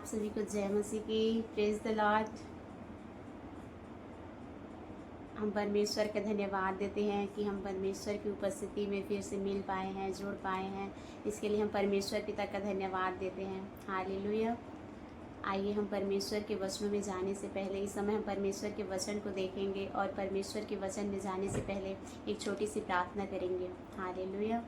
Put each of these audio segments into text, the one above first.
सभी को जय मसीह की। Praise the Lord. हम परमेश्वर का धन्यवाद देते हैं कि हम परमेश्वर की उपस्थिति में फिर से मिल पाए हैं, जुड़ पाए हैं। इसके लिए हम परमेश्वर पिता का धन्यवाद देते हैं। हालेलुया। आइए हम परमेश्वर के वचनों में जाने से पहले, इस समय हम परमेश्वर के वचन को देखेंगे और परमेश्वर के वचन में जाने से पहले एक छोटी सी प्रार्थना करेंगे। हालेलुया।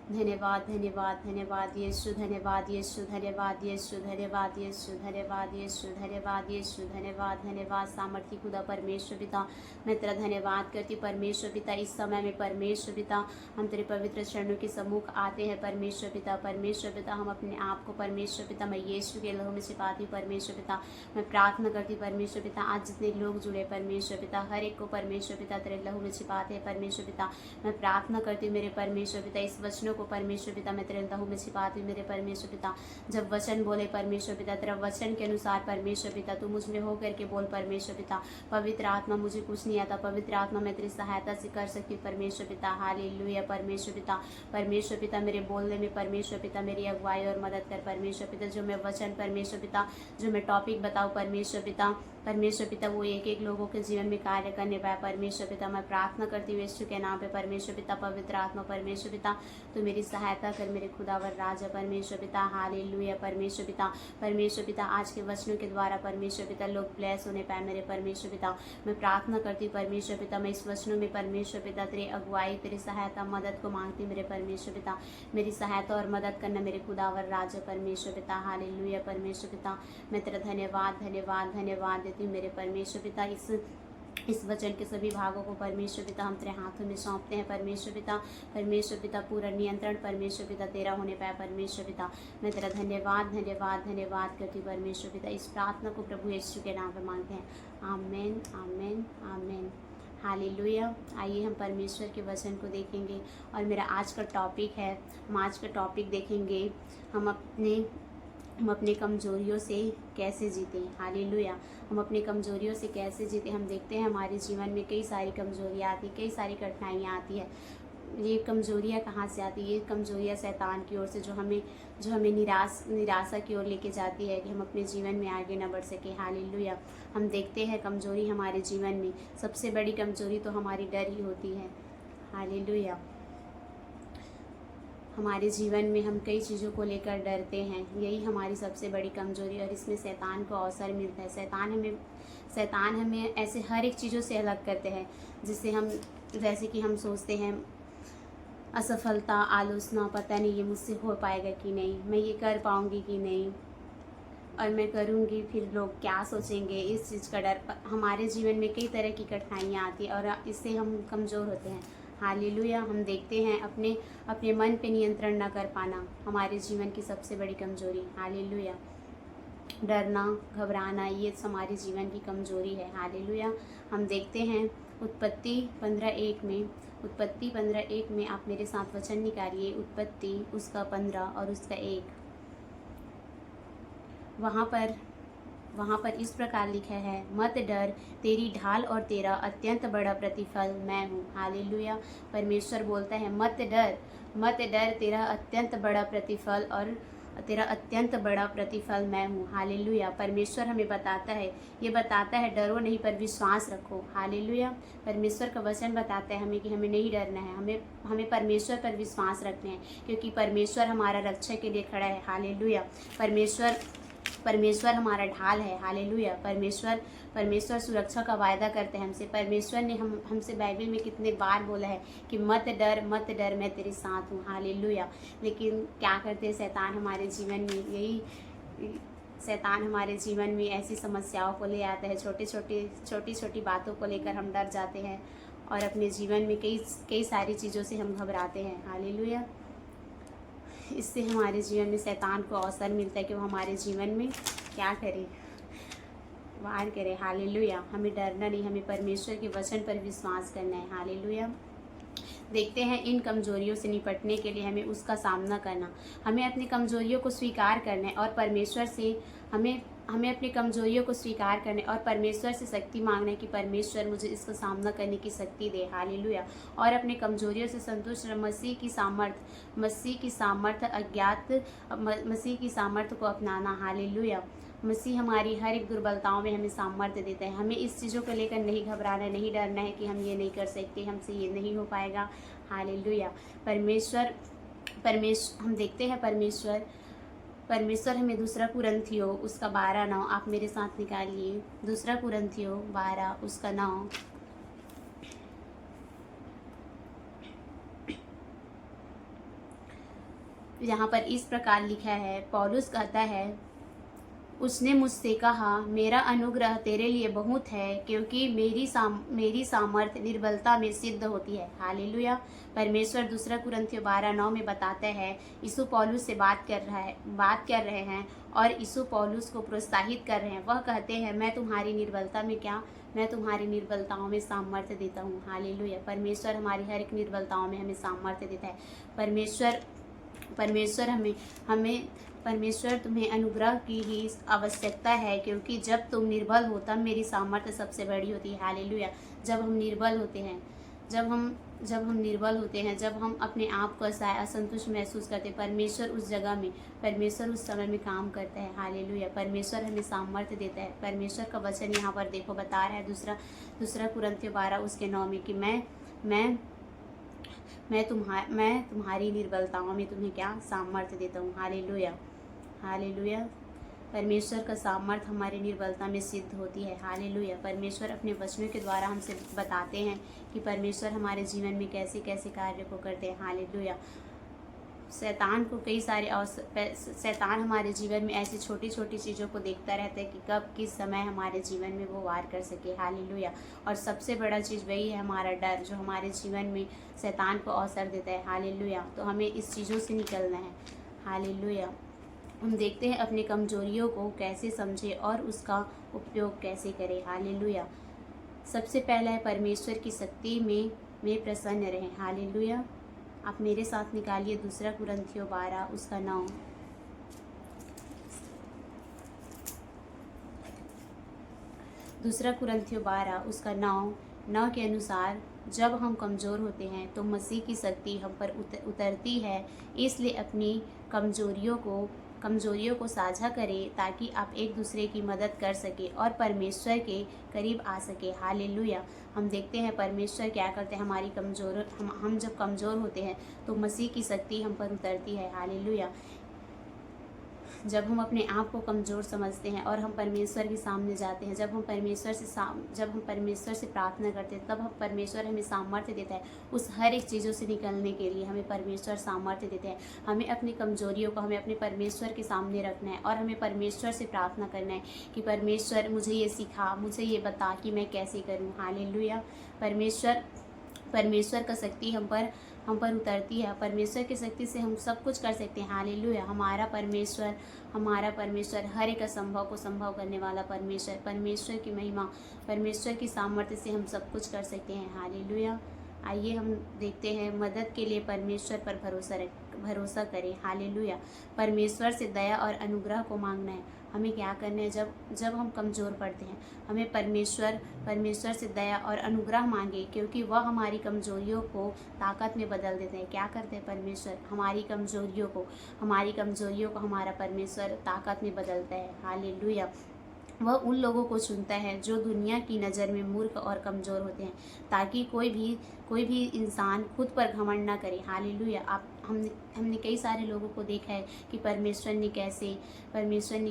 धन्यवाद धन्यवाद धन्यवाद यीशु, धन्यवाद यीशु, धन्यवाद यीशु, धन्यवाद यीशु, धन्यवाद यीशु, धन्यवाद यीशु, धन्यवाद धन्यवाद सामर्थी खुदा परमेश्वर पिता, मैं तेरा धन्यवाद करती परमेश्वर पिता। इस समय में परमेश्वर पिता हम तेरे पवित्र चरणों के सम्मुख आते हैं परमेश्वर पिता। परमेश्वर पिता हम अपने आप को परमेश्वर पिता मैं यीशु के लहू में छिपाती परमेश्वर पिता। मैं प्रार्थना करती परमेश्वर पिता, आज जितने लोग जुड़े परमेश्वर पिता, हर एक को परमेश्वर पिता तेरे लहू में छिपाते हैं परमेश्वर पिता। मैं प्रार्थना करती मेरे परमेश्वर पिता, इस वचनों को परमेश्वर पिता मैं तेरे लहू में छिपाती हूँ मेरे परमेश्वर पिता। जब वचन बोले परमेश्वर पिता, तेरा वचन के अनुसार परमेश्वर पिता तू मुझ में हो करके बोल परमेश्वर पिता। पवित्र आत्मा, मुझे कुछ नहीं आता, पवित्र आत्मा मैं तेरी सहायता से कर सकती हूँ परमेश्वर पिता। हालेलुया परमेश्वर पिता। परमेश्वर पिता मेरे बोलने में परमेश्वर पिता मेरी अगुवाई और मदद कर परमेश्वर पिता। जो मैं वचन परमेश्वर पिता, जो मैं टॉपिक बताऊँ परमेश्वर पिता, परमेश्वर पिता वो एक एक लोगों के जीवन में कार्य करने पाए परमेश्वर पिता। मैं प्रार्थना करती हूँ यीशु के नाम पे परमेश्वर पिता। पवित्र आत्मा परमेश्वर पिता तो मेरी सहायता कर मेरे खुदावर राजा परमेश्वर पिता। हालेलुया परमेश्वर पिता। परमेश्वर पिता आज के वचनों के द्वारा परमेश्वर पिता लोग ब्लेस होने पाए मेरे परमेश्वर पिता। मैं प्रार्थना करती हूँ परमेश्वर पिता, मैं इस वचनों में परमेश्वर पिता तेरी अगुवाई, तेरी सहायता, मदद को मांगती मेरे परमेश्वर पिता। मेरी सहायता और मदद करना मेरे खुदावर राजा परमेश्वर पिता। हालेलुया परमेश्वर पिता। मैं तेरा धन्यवाद धन्यवाद धन्यवाद देती हूँ मेरे परमेश्वर पिता। इस वचन के सभी भागों को परमेश्वर पिता हम तेरे हाथों में सौंपते हैं परमेश्वर पिता। परमेश्वर पिता पूरा नियंत्रण परमेश्वर पिता तेरा होने पाए परमेश्वर पिता। मैं तेरा धन्यवाद धन्यवाद धन्यवाद करती हूँ परमेश्वर पिता। इस प्रार्थना को प्रभु यीशु के नाम पे मांगते हैं। आमेन आमेन आमेन। हालेलुया। आइए हम परमेश्वर के वचन को देखेंगे और मेरा आज का टॉपिक है, हम आज का टॉपिक देखेंगे हम अपने कमज़ोरियों से कैसे जीते। हालेलुया। हम अपनी कमज़ोरियों से कैसे जीते। हम देखते हैं हमारे जीवन में कई सारी कमज़ोरियाँ आती, कई सारी कठिनाइयाँ आती है। ये कमज़ोरियाँ कहाँ से आती है? ये कमज़ोरियाँ शैतान की ओर से जो हमें निराशा की ओर लेके जाती है कि हम अपने जीवन में आगे ना बढ़ सके। हालेलुया। हम देखते हैं कमज़ोरी हमारे जीवन में सबसे बड़ी कमज़ोरी तो हमारी डर ही होती है। हालेलुया। हमारे जीवन में हम कई चीज़ों को लेकर डरते हैं, यही हमारी सबसे बड़ी कमज़ोरी, और इसमें शैतान को अवसर मिलता है। शैतान हमें ऐसे हर एक चीज़ों से अलग करते हैं जिससे हम, जैसे कि हम सोचते हैं असफलता, आलोचना, पता नहीं ये मुझसे हो पाएगा कि नहीं, मैं ये कर पाऊँगी कि नहीं, और मैं करूँगी फिर लोग क्या सोचेंगे, इस चीज़ का डर। हमारे जीवन में कई तरह की कठिनाइयाँ आती हैं और इससे हम कमज़ोर होते हैं। हालेलुया। हम देखते हैं अपने मन पे नियंत्रण न कर पाना हमारे जीवन की सबसे बड़ी कमज़ोरी। हालेलुया। डरना, घबराना, ये हमारे जीवन की कमज़ोरी है। हालेलुया। हम देखते हैं उत्पत्ति 15:1 में आप मेरे साथ वचन निकालिए। उत्पत्ति उसका 15 और उसका 1। वहाँ पर इस प्रकार लिखा है, मत डर, तेरी ढाल और तेरा अत्यंत बड़ा प्रतिफल मैं हूँ। हालेलुया। परमेश्वर बोलता है मत डर, तेरा अत्यंत बड़ा प्रतिफल और तेरा अत्यंत बड़ा प्रतिफल मैं हूँ। हालेलुया। परमेश्वर हमें बताता है डरो नहीं पर विश्वास रखो। हालेलुया। परमेश्वर का वचन बताता है हमें कि हमें नहीं डरना है, हमें परमेश्वर पर विश्वास रखना है, क्योंकि परमेश्वर हमारा रक्षा के लिए खड़ा है। हालेलुया। परमेश्वर हमारा ढाल है। हालेलुया। परमेश्वर सुरक्षा का वायदा करते हैं हमसे। परमेश्वर ने हमसे बाइबल में कितने बार बोला है कि मत डर मैं तेरे साथ हूँ। हालेलुया। लेकिन क्या करते हैं शैतान हमारे जीवन में ऐसी समस्याओं को ले आता है। छोटी छोटी बातों को लेकर हम डर जाते हैं और अपने जीवन में कई सारी चीज़ों से हम घबराते हैं। हालेलुया। इससे हमारे जीवन में शैतान को अवसर मिलता है कि वो हमारे जीवन में क्या करे, वार करे। हालेलुया। हमें डरना नहीं, हमें परमेश्वर के वचन पर विश्वास करना है। हालेलुया। देखते हैं इन कमज़ोरियों से निपटने के लिए हमें उसका सामना करना, हमें अपनी कमज़ोरियों को स्वीकार करना है और परमेश्वर से हमें हमें अपनी कमजोरियों को स्वीकार करने और परमेश्वर से शक्ति मांगना कि परमेश्वर मुझे इसका सामना करने की शक्ति दे। हालेलुया। और अपनी कमजोरियों से संतुष्ट रह, मसीह की सामर्थ अज्ञात मसीह की सामर्थ्य को अपनाना। हालेलुया। मसीह हमारी हर एक दुर्बलताओं में हमें सामर्थ्य देता है। हमें इस चीज़ों को लेकर नहीं घबराना, नहीं डरना है कि हम ये नहीं कर सकते, हमसे ये नहीं हो पाएगा। हालेलुया। परमेश्वर हम देखते हैं परमेश्वर हमें दूसरा कुरिन्थियों उसका 12:9 आप मेरे साथ निकालिए। दूसरा कुरिन्थियों 12 उसका 9। यहाँ पर इस प्रकार लिखा है, पौलुस कहता है, उसने मुझसे कहा, मेरा अनुग्रह तेरे लिए बहुत है, क्योंकि मेरी सामर्थ निर्बलता में सिद्ध होती है। हालेलुया। परमेश्वर दूसरा कुरिन्थियों 12:9 में बताता है, यीशु पौलुस से बात कर रहे हैं और यीशु पौलुस को प्रोत्साहित कर रहे हैं। वह कहते हैं, मैं तुम्हारी निर्बलताओं में सामर्थ्य देता हूँ। हालेलुया। परमेश्वर हमारी हर एक निर्बलताओं में हमें सामर्थ्य देता है। परमेश्वर तुम्हें अनुग्रह की ही आवश्यकता है, क्योंकि जब तुम निर्बल हो तब मेरी सामर्थ्य सबसे बड़ी होती है। हालेलुया। जब हम निर्बल होते हैं, जब हम अपने आप को असंतुष्ट महसूस करते हैं, परमेश्वर उस समय में काम करता है। हालेलुया। परमेश्वर हमें सामर्थ्य देता है। परमेश्वर का वचन यहाँ पर देखो बता रहा है दूसरा कुरिन्थियों 12 उसके 9 में कि मैं तुम्हारी निर्बलताओं में तुम्हें क्या सामर्थ्य देता हूँ। हालेलुया। हालेलुया। परमेश्वर का सामर्थ्य हमारी निर्बलता में सिद्ध होती है। हालेलुया। परमेश्वर अपने वचनों के द्वारा हमसे बताते हैं कि परमेश्वर हमारे जीवन में कैसे कैसे कार्य को करते हैं। हालेलुया। शैतान हमारे जीवन में ऐसी छोटी छोटी चीज़ों को देखता रहता है कि कब किस समय हमारे जीवन में वो वार कर सके। हालेलुया। और सबसे बड़ा चीज़ वही है हमारा डर, जो हमारे जीवन में शैतान को अवसर देता है। हालेलुया। तो हमें इस चीज़ों से निकलना है। हालेलुया। हम देखते हैं अपनी कमजोरियों को कैसे समझें और उसका उपयोग कैसे करें। हालेलुया। सबसे पहला है परमेश्वर की शक्ति में प्रसन्न रहें। हालेलुया। आप मेरे साथ निकालिए दूसरा कुरिन्थियों 12 उसका 9। दूसरा कुरिन्थियों 12 उसका 9 के अनुसार, जब हम कमज़ोर होते हैं तो मसीह की शक्ति हम पर उतरती है। इसलिए अपनी कमजोरियों को साझा करें, ताकि आप एक दूसरे की मदद कर सके और परमेश्वर के करीब आ सके। हालेलुया। हम देखते हैं परमेश्वर क्या करते हैं, हम जब कमज़ोर होते हैं तो मसीह की शक्ति हम पर उतरती है। हालेलुया। जब हम अपने आप को कमज़ोर समझते हैं और हम परमेश्वर के सामने जाते हैं, जब हम परमेश्वर से प्रार्थना करते हैं, तब हम परमेश्वर हमें सामर्थ्य देता है। उस हर एक चीज़ों से निकलने के लिए हमें परमेश्वर सामर्थ्य देते हैं। हमें अपनी कमज़ोरियों को हमें अपने परमेश्वर के सामने रखना है और हमें परमेश्वर से प्रार्थना करना है कि परमेश्वर मुझे ये सिखा, मुझे ये बता कि मैं कैसे करूँ। हालेलुया। परमेश्वर का शक्ति हम पर उतरती है। परमेश्वर की शक्ति से हम सब कुछ कर सकते हैं। हालेलुया। हमारा परमेश्वर हर एक असंभव को संभव करने वाला परमेश्वर की महिमा, परमेश्वर की सामर्थ्य से हम सब कुछ कर सकते हैं। हालेलुया। आइए हम देखते हैं मदद के लिए परमेश्वर पर भरोसा करें। हालेलुया। परमेश्वर से दया और अनुग्रह को मांगना है। हमें क्या करना है, जब हम कमज़ोर पड़ते हैं, हमें परमेश्वर से दया और अनुग्रह मांगे, क्योंकि वह हमारी कमज़ोरियों को ताकत में बदल देते हैं। क्या करते हैं परमेश्वर, हमारी कमज़ोरियों को हमारा परमेश्वर ताकत में बदलता है। हालेलुया। वह उन लोगों को चुनता है जो दुनिया की नज़र में मूर्ख और कमज़ोर होते हैं, ताकि कोई भी इंसान खुद पर घमंड ना करे। हालेलुया। हमने कई सारे लोगों को देखा है कि परमेश्वर ने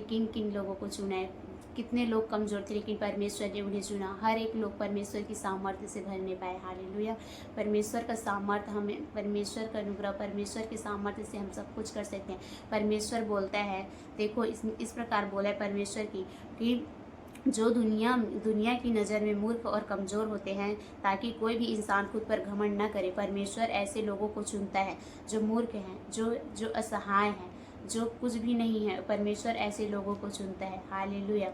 किन लोगों को चुना है। कितने लोग कमज़ोर थे लेकिन परमेश्वर ने उन्हें चुना। हर एक लोग परमेश्वर की सामर्थ्य से भर नहीं पाए। हालेलुया। परमेश्वर का सामर्थ्य हमें, परमेश्वर का अनुग्रह, परमेश्वर की सामर्थ्य से हम सब कुछ कर सकते हैं। परमेश्वर बोलता है, देखो इस प्रकार बोला है परमेश्वर कि जो दुनिया की नज़र में मूर्ख और कमज़ोर होते हैं, ताकि कोई भी इंसान खुद पर घमंड न करे। परमेश्वर ऐसे लोगों को चुनता है जो मूर्ख हैं, जो असहाय हैं, जो कुछ भी नहीं है। परमेश्वर ऐसे लोगों को चुनता है। हालेलुया।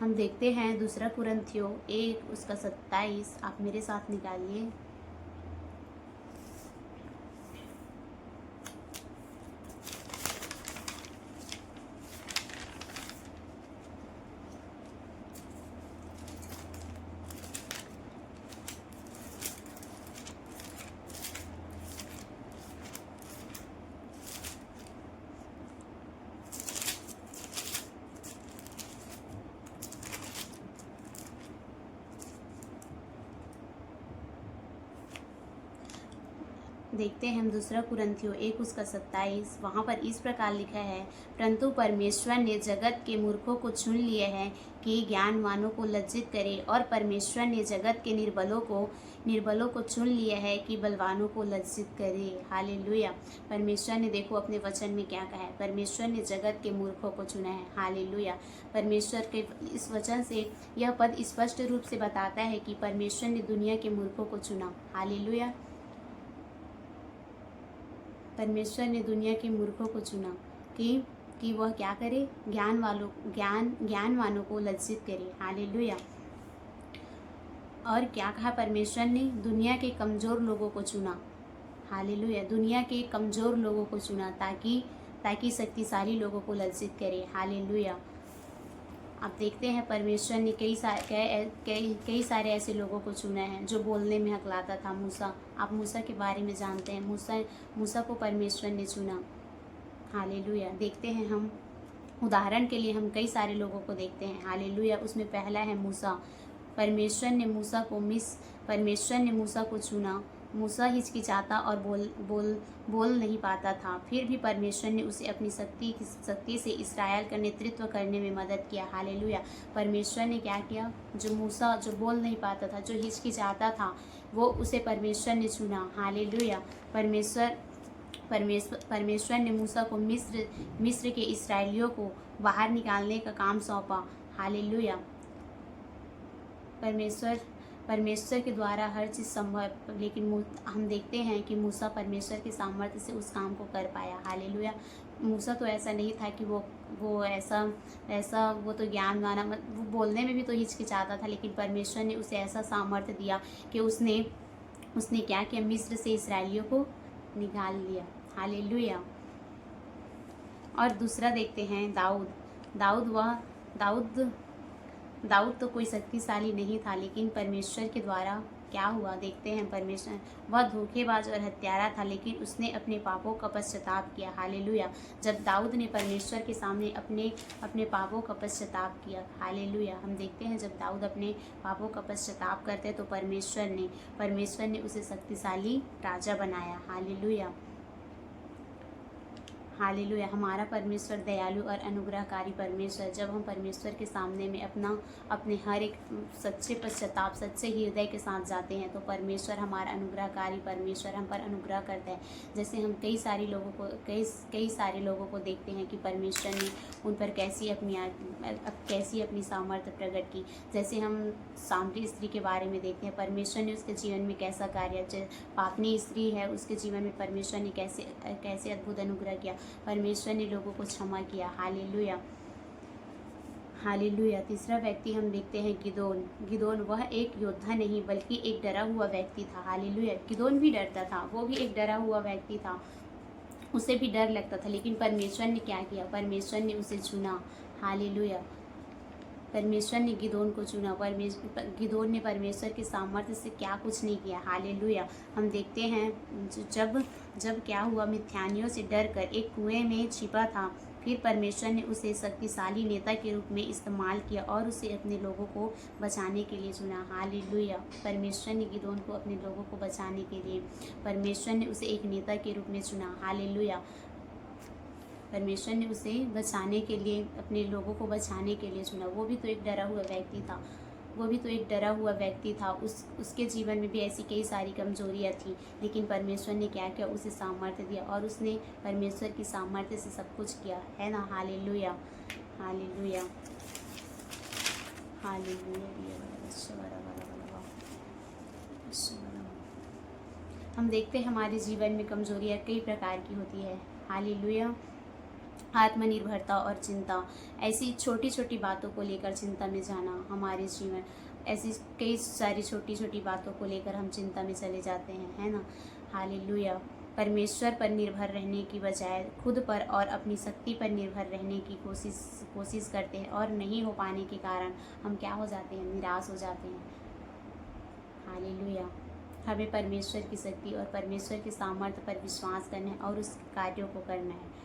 हम देखते हैं दूसरा कुरिन्थियों 1 उसका 27 आप मेरे साथ निकालिए। देखते हैं हम दूसरा कुरिन्थियों 1:27, वहाँ पर इस प्रकार लिखा है, परंतु परमेश्वर ने जगत के मूर्खों को चुन लिए है कि ज्ञानवानों को लज्जित करे, और परमेश्वर ने जगत के निर्बलों को चुन लिया है कि बलवानों को लज्जित करे। हालेलुया। परमेश्वर ने देखो अपने वचन में क्या कहा है, परमेश्वर ने जगत के मूर्खों को चुना है। हालेलुया। परमेश्वर के इस वचन से यह पद स्पष्ट रूप से बताता है कि परमेश्वर ने दुनिया के मूर्खों को चुना। हालेलुया। परमेश्वर ने दुनिया के मूर्खों को चुना कि वह क्या करे, ज्ञानवानों को लज्जित करे। हालेलुया। और क्या कहा परमेश्वर ने, दुनिया के कमज़ोर लोगों को चुना। हालेलुया। दुनिया के कमज़ोर लोगों को चुना ताकि शक्तिशाली लोगों को लज्जित करे। हालेलुया। आप देखते हैं परमेश्वर ने कई सारे ऐसे लोगों को चुना है जो बोलने में हकलाता था। मूसा, आप मूसा के बारे में जानते हैं, मूसा को परमेश्वर ने चुना। हालेलुया। देखते हैं हम, उदाहरण के लिए हम कई सारे लोगों को देखते हैं। हालेलुया। उसमें पहला है मूसा। परमेश्वर ने मूसा को चुना। मूसा हिचकिचाता और बोल नहीं पाता था, फिर भी परमेश्वर ने उसे अपनी शक्ति से इस्राएल का नेतृत्व करने में मदद किया। हालेलुया। परमेश्वर ने क्या किया, जो मूसा जो बोल नहीं पाता था, जो हिचकिचाता था, वो उसे परमेश्वर ने चुना। हालेलुया। परमेश्वर ने मूसा को मिस्र के इस्राएलियों को बाहर निकालने का काम सौंपा। हालेलुया। परमेश्वर के द्वारा हर चीज़ संभव, लेकिन हम देखते हैं कि मूसा परमेश्वर के सामर्थ्य से उस काम को कर पाया। हालेलुया। मूसा तो ऐसा नहीं था कि वो ऐसा वो तो ज्ञानवान, वो बोलने में भी तो हिचकिचाता था, लेकिन परमेश्वर ने उसे ऐसा सामर्थ्य दिया कि उसने क्या किया, मिस्र से इस्राएलियों को निकाल लिया। हालेलुया। और दूसरा देखते हैं दाऊद तो कोई शक्तिशाली नहीं था, लेकिन परमेश्वर के द्वारा क्या हुआ देखते हैं। परमेश्वर, वह धोखेबाज और हत्यारा था, लेकिन उसने अपने पापों का पश्चाताप किया। हालेलुया। जब दाऊद ने परमेश्वर के सामने अपने पापों का पश्चाताप किया। हालेलुया। हम देखते हैं जब दाऊद अपने पापों का पश्चाताप करते तो परमेश्वर ने उसे शक्तिशाली राजा बनाया। हालेलुया। हालेलुया। हमारा परमेश्वर दयालु और अनुग्रहकारी परमेश्वर, जब हम परमेश्वर के सामने में अपने हर एक सच्चे पश्चाताप, सच्चे हृदय के साथ जाते हैं, तो परमेश्वर, हमारा अनुग्रहकारी परमेश्वर, हम पर अनुग्रह करता है। जैसे हम कई सारे लोगों को देखते हैं कि परमेश्वर ने उन पर कैसी अपनी सामर्थ्य प्रकट की। जैसे हम सामरी स्त्री के बारे में देखते हैं, परमेश्वर ने उसके जीवन में कैसा कार्य, पापनी स्त्री है, उसके जीवन में परमेश्वर ने कैसे अद्भुत अनुग्रह किया। परमेश्वर ने लोगों को क्षमा किया। हालेलुया। हालेलुया। तीसरा व्यक्ति हम देखते हैं गिदोन। वह एक योद्धा नहीं बल्कि एक डरा हुआ व्यक्ति था। हालेलुया। गिदोन भी डरता था, वो भी एक डरा हुआ व्यक्ति था, उसे भी डर लगता था, लेकिन परमेश्वर ने क्या किया, परमेश्वर ने उसे चुना। हालेलुया। परमेश्वर ने गिदोन को चुना। गिदोन ने परमेश्वर के सामर्थ्य से क्या कुछ नहीं किया। हालेलुया। हम देखते हैं जब क्या हुआ, मिथ्यानियों से डर कर एक कुएं में छिपा था, फिर परमेश्वर ने उसे शक्तिशाली नेता के रूप में इस्तेमाल किया और उसे अपने लोगों को बचाने के लिए चुना। हालेलुया। परमेश्वर ने गिदोन को अपने लोगों को बचाने के लिए, परमेश्वर ने उसे एक नेता के रूप में चुना। हालेलुया। परमेश्वर ने उसे बचाने के लिए, अपने लोगों को बचाने के लिए चुना। वो भी तो एक डरा हुआ व्यक्ति था। उसके जीवन में भी ऐसी कई सारी कमजोरियाँ थी, लेकिन परमेश्वर ने क्या किया, उसे सामर्थ्य दिया और उसने परमेश्वर की सामर्थ्य से सब कुछ किया, है ना। हालेलुया। हालेलुया। हालेलुया। हम देखते हैं हमारे जीवन में कमजोरियाँ कई प्रकार की होती है। हालेलुया। आत्मनिर्भरता और चिंता, ऐसी छोटी छोटी बातों को लेकर चिंता में जाना। हमारे जीवन ऐसी कई सारी छोटी छोटी बातों को लेकर हम चिंता में चले जाते हैं, है ना। हालेलुया। परमेश्वर पर निर्भर रहने की बजाय खुद पर और अपनी शक्ति पर निर्भर रहने की कोशिश करते हैं, और नहीं हो पाने के कारण हम क्या हो जाते हैं, निराश हो जाते हैं। हालेलुया। हमें परमेश्वर की शक्ति और परमेश्वर के सामर्थ्य पर विश्वास करना है और उस कार्यों को करना है।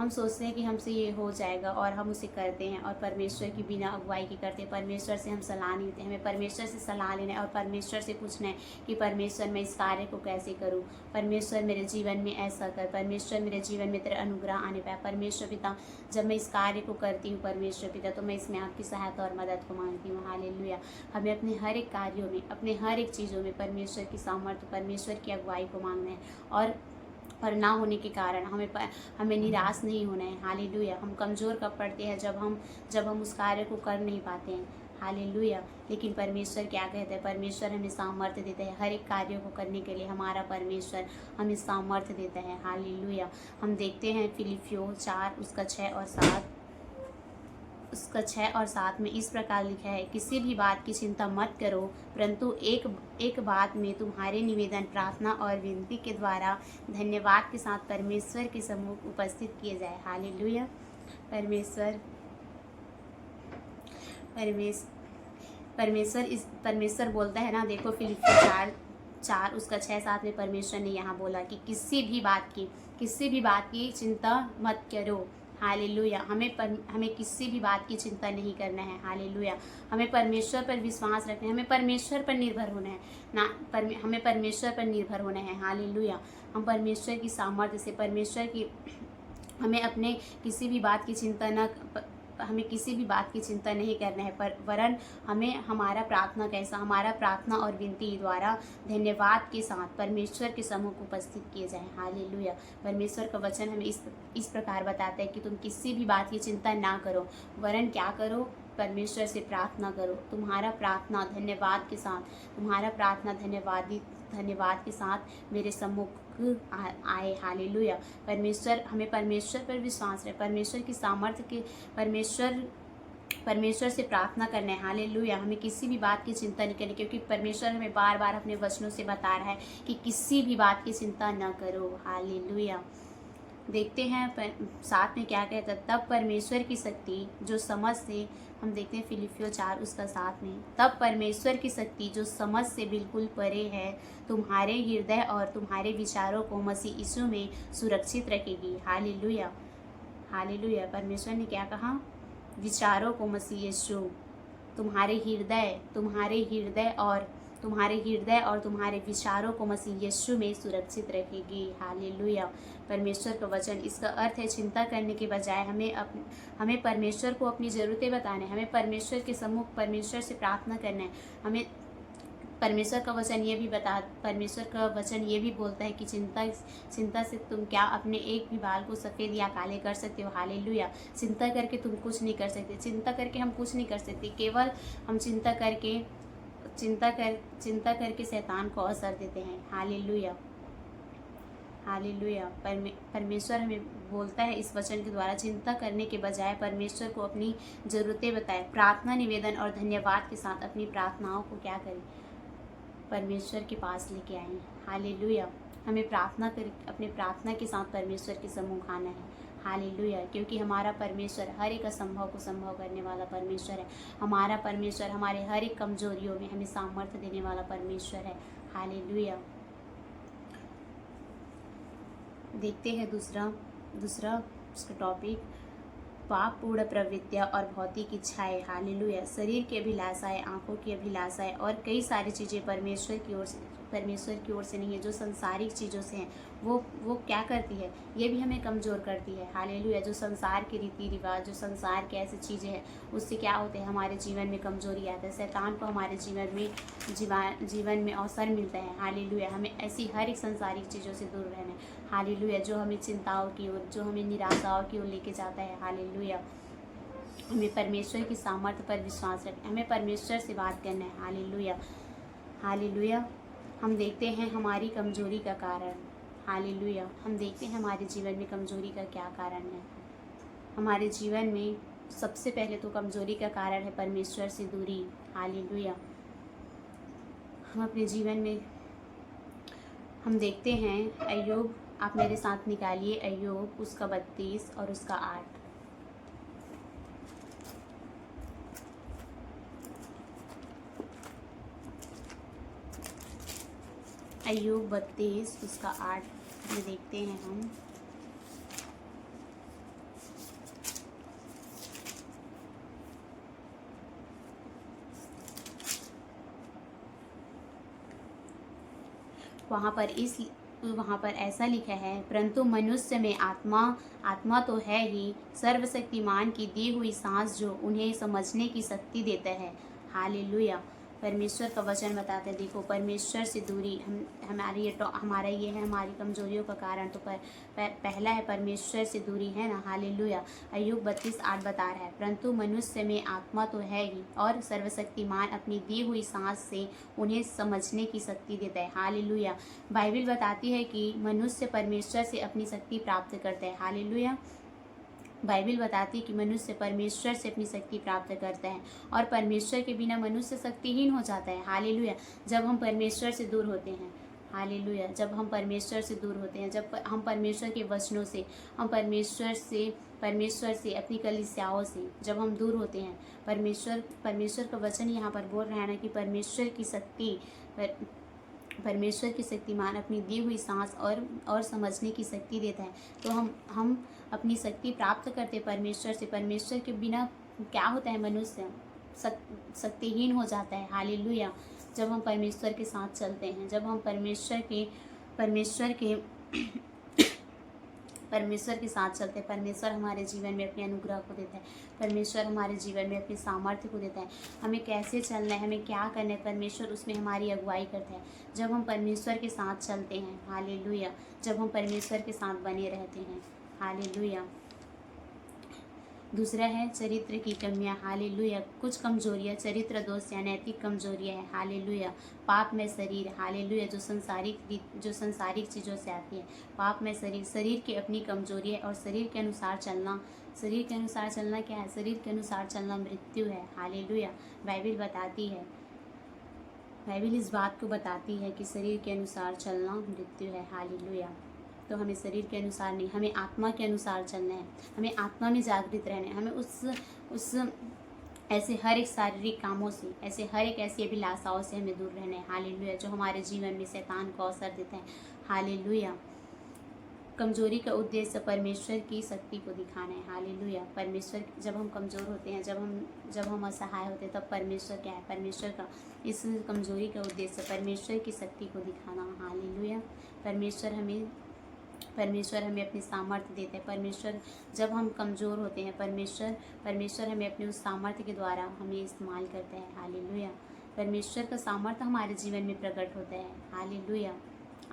हम सोचते हैं कि हमसे ये हो जाएगा और हम उसे करते हैं, और परमेश्वर की बिना अगुवाई के करते हैं। परमेश्वर से हम सलाह नहीं लेते, हमें परमेश्वर से सलाह लेना है और परमेश्वर से पूछना है कि परमेश्वर मैं इस कार्य को कैसे करूं, परमेश्वर मेरे जीवन में ऐसा कर, परमेश्वर मेरे जीवन में तेरा अनुग्रह आने पाए। परमेश्वर पिता, जब मैं इस कार्य को करती हूँ परमेश्वर पिता, तो मैं इसमें आपकी सहायता और मदद को मांगती हूँ। हालेलुया। हमें अपने हर एक कार्यों में, अपने हर एक चीज़ों में परमेश्वर की सामर्थ्य, परमेश्वर की अगुवाई को मांगना है, और ना होने के कारण हमें निराश नहीं होना है। हालेलुया। हम कमज़ोर कब पड़ते हैं, जब हम उस कार्य को कर नहीं पाते हैं। हालेलुया। लेकिन परमेश्वर क्या कहते हैं, परमेश्वर हमें सामर्थ्य देता है हर एक कार्य को करने के लिए। हमारा परमेश्वर हमें सामर्थ्य देता है। हालेलुया। हम देखते हैं फिलिपियों 4 उसका 6 और 7 में इस प्रकार लिखा है, किसी भी बात की चिंता मत करो, परंतु एक बात में तुम्हारे निवेदन, प्रार्थना और विनती के द्वारा धन्यवाद के साथ परमेश्वर के सम्मुख उपस्थित किए जाए। हालेलुया। परमेश्वर बोलता है ना, देखो फिलिपियों 4 उसका 6-7 में परमेश्वर ने यहाँ बोला कि किसी भी बात की चिंता मत करो। हालेलुया। हमें किसी भी बात की चिंता नहीं करना है। हालेलुया। हमें परमेश्वर पर विश्वास रखना है, हमें परमेश्वर पर निर्भर होना है हमें परमेश्वर पर निर्भर होना है। हालेलुया। हम परमेश्वर की सामर्थ्य से, हमें अपने किसी भी बात की चिंता नहीं करना है, वरन हमें हमारा प्रार्थना और विनती द्वारा धन्यवाद के साथ परमेश्वर के सम्मुख उपस्थित किए जाएं। हालेलुया। परमेश्वर का वचन हमें इस प्रकार बताता है कि तुम किसी भी बात की चिंता ना करो, वरन क्या करो, परमेश्वर से प्रार्थना करो। तुम्हारा प्रार्थना धन्यवाद के साथ मेरे सम्मुख आए। हालेलुया। हमें परमेश्वर पर विश्वास है, परमेश्वर की सामर्थ्य के परमेश्वर से प्रार्थना करना है। हालेलुया। हमें किसी भी बात की चिंता नहीं करनी, क्योंकि परमेश्वर हमें बार बार अपने वचनों से बता रहा है कि किसी भी बात की चिंता न करो। हालेलुया। देखते हैं साथ में क्या कहता है, तब परमेश्वर की शक्ति जो समझ से, हम देखते हैं फिलिपियों 4 उसका 7 में, तब परमेश्वर की शक्ति जो समझ से बिल्कुल परे है तुम्हारे हृदय और तुम्हारे विचारों को मसीह यीशु में सुरक्षित रखेगी। हालेलुया। हालेलुया। परमेश्वर ने क्या कहा, विचारों को मसीह यीशु तुम्हारे हृदय और तुम्हारे विचारों को मसीह यीशु में सुरक्षित रखेगी। हालेलुया। परमेश्वर का वचन, इसका अर्थ है चिंता करने के बजाय हमें परमेश्वर को अपनी ज़रूरतें बताना है, हमें परमेश्वर के सम्मुख परमेश्वर से प्रार्थना करना है। हमें परमेश्वर का वचन ये भी बोलता है कि चिंता से तुम क्या अपने एक भी बाल को सफ़ेद या काले कर सकते हो। हालेलुया। चिंता करके तुम कुछ नहीं कर सकते, चिंता करके हम कुछ नहीं कर सकते। केवल हम चिंता करके शैतान को अवसर देते हैं। हालेलुया। हालेलुया। परमेश्वर हमें बोलता है इस वचन के द्वारा, चिंता करने के बजाय परमेश्वर को अपनी ज़रूरतें बताएं, प्रार्थना, निवेदन और धन्यवाद के साथ अपनी प्रार्थनाओं को क्या करें, परमेश्वर के पास लेके आएं। हालेलुया। हमें अपने प्रार्थना के साथ परमेश्वर के सम्मुख आना है। हालेलुया। क्योंकि हमारा परमेश्वर हर एक असंभव को संभव करने वाला परमेश्वर है। हमारा परमेश्वर हमारे हर एक कमजोरियों में हमें सामर्थ्य देने वाला परमेश्वर है। हालेलुया। देखते हैं दूसरा उसका टॉपिक, पाप पूर्ण प्रवृत्तियाँ और भौतिक इच्छाएं। हालेलुया। शरीर की अभिलाषाएं, आंखों की अभिलाषाएं और कई सारी चीज़ें परमेश्वर की ओर से नहीं है, जो संसारिक चीज़ों से हैं, वो क्या करती है, ये भी हमें कमज़ोर करती है। हालेलुया। जो संसार के रीति रिवाज, जो संसार के ऐसी चीज़ें हैं, उससे क्या होते हैं, हमारे जीवन में कमज़ोरी आता है। शैतान को हमारे जीवन में अवसर मिलता है। हालेलुया। हमें ऐसी हर एक संसारिक चीज़ों से दूर रहना है। हालेलुया। जो हमें चिंताओं की ओर, जो हमें निराशाओं की ओर लेके जाता है। हालेलुया। हमें परमेश्वर की सामर्थ्य पर विश्वास रखना है, हमें परमेश्वर से बात करना है। हालेलुया। हालेलुया। हम देखते हैं हमारी कमजोरी का कारण। हालेलुया। हम देखते हैं हमारे जीवन में कमजोरी का क्या कारण है। हमारे जीवन में सबसे पहले तो कमजोरी का कारण है परमेश्वर से दूरी। हालेलुया। हम अपने जीवन में हम देखते हैं अय्यूब, आप मेरे साथ निकालिए अय्यूब उसका 32 और उसका 8। अय्यूब 32 उसका 8 में देखते हैं हम, वहाँ पर ऐसा लिखा है, परंतु मनुष्य में आत्मा तो है ही, सर्वशक्तिमान की दी हुई सांस जो उन्हें समझने की शक्ति देता है। हालेलुया। परमेश्वर का वचन बताते हैं, देखो परमेश्वर से दूरी हमारा ये है हमारी कमजोरियों का कारण। तो पहला है परमेश्वर से दूरी, है ना। हालेलुया। अय्यूब 32:8 बता रहा है, परंतु मनुष्य में आत्मा तो है ही और सर्वशक्तिमान अपनी दी हुई सांस से उन्हें समझने की शक्ति देता है। हालेलुया। बाइबल बताती है कि मनुष्य परमेश्वर से अपनी शक्ति प्राप्त करता है। हालेलुया। बाइबल बताती है कि मनुष्य परमेश्वर से अपनी शक्ति प्राप्त करता है और परमेश्वर के बिना मनुष्य शक्तिहीन हो जाता है। हालेलुया। जब हम परमेश्वर से दूर होते हैं, हालेलुया, जब हम परमेश्वर से दूर होते हैं, जब हम परमेश्वर के वचनों से, हम परमेश्वर से अपनी कलीसियाओं से जब हम दूर होते हैं, परमेश्वर का वचन यहाँ पर बोल रहा है ना कि परमेश्वर की शक्तिमान अपनी दी हुई सांस और समझने की शक्ति देता है। तो हम अपनी शक्ति प्राप्त करते परमेश्वर से। परमेश्वर के बिना क्या होता है, मनुष्य शक्तिहीन हो जाता है। हालेलुया। जब हम परमेश्वर के साथ चलते हैं, जब हम परमेश्वर के साथ चलते हैं, परमेश्वर हमारे जीवन में अपने अनुग्रह को देता है, परमेश्वर हमारे जीवन में अपने सामर्थ्य को देता है। हमें कैसे चलना है, हमें क्या करना है, परमेश्वर उसमें हमारी अगुवाई करता है जब हम परमेश्वर के साथ चलते हैं। हालेलुया। जब हम परमेश्वर के साथ बने रहते हैं। हालेलुया। दूसरा है चरित्र की कमियां। हालेलुया। कुछ कमजोरियां चरित्र दोष या नैतिक कमजोरियां हैं। हालेलुया। पाप में शरीर। हालेलुया। जो संसारिक चीज़ों से आती है। पाप में शरीर की अपनी कमजोरी है और शरीर के अनुसार चलना क्या है? शरीर के अनुसार चलना मृत्यु है। हालेलुया। बाइबल इस बात को बताती है कि शरीर के अनुसार चलना मृत्यु है। हालेलुया। तो हमें शरीर के अनुसार नहीं, हमें आत्मा के अनुसार चलना है, हमें आत्मा में जागृत रहना है, हमें उस ऐसे हर एक शारीरिक कामों से, ऐसे हर एक ऐसी अभिलाषाओं से हमें दूर रहना है। हालेलुया। जो हमारे जीवन में शैतान को अवसर देता है। हालेलुया। कमजोरी का उद्देश्य परमेश्वर की शक्ति को दिखाना है। हालेलुया। परमेश्वर, जब हम कमज़ोर होते हैं, जब हम असहाय होते हैं, तब परमेश्वर क्या है? परमेश्वर का इस कमजोरी का उद्देश्य परमेश्वर की शक्ति को दिखाना। हालेलुया। परमेश्वर हमें अपनी सामर्थ्य देते हैं। परमेश्वर, जब हम कमज़ोर होते हैं, परमेश्वर हमें अपने उस सामर्थ्य के द्वारा हमें इस्तेमाल करता है। हालेलुया। परमेश्वर का सामर्थ्य हमारे जीवन में प्रकट होता है। हालेलुया।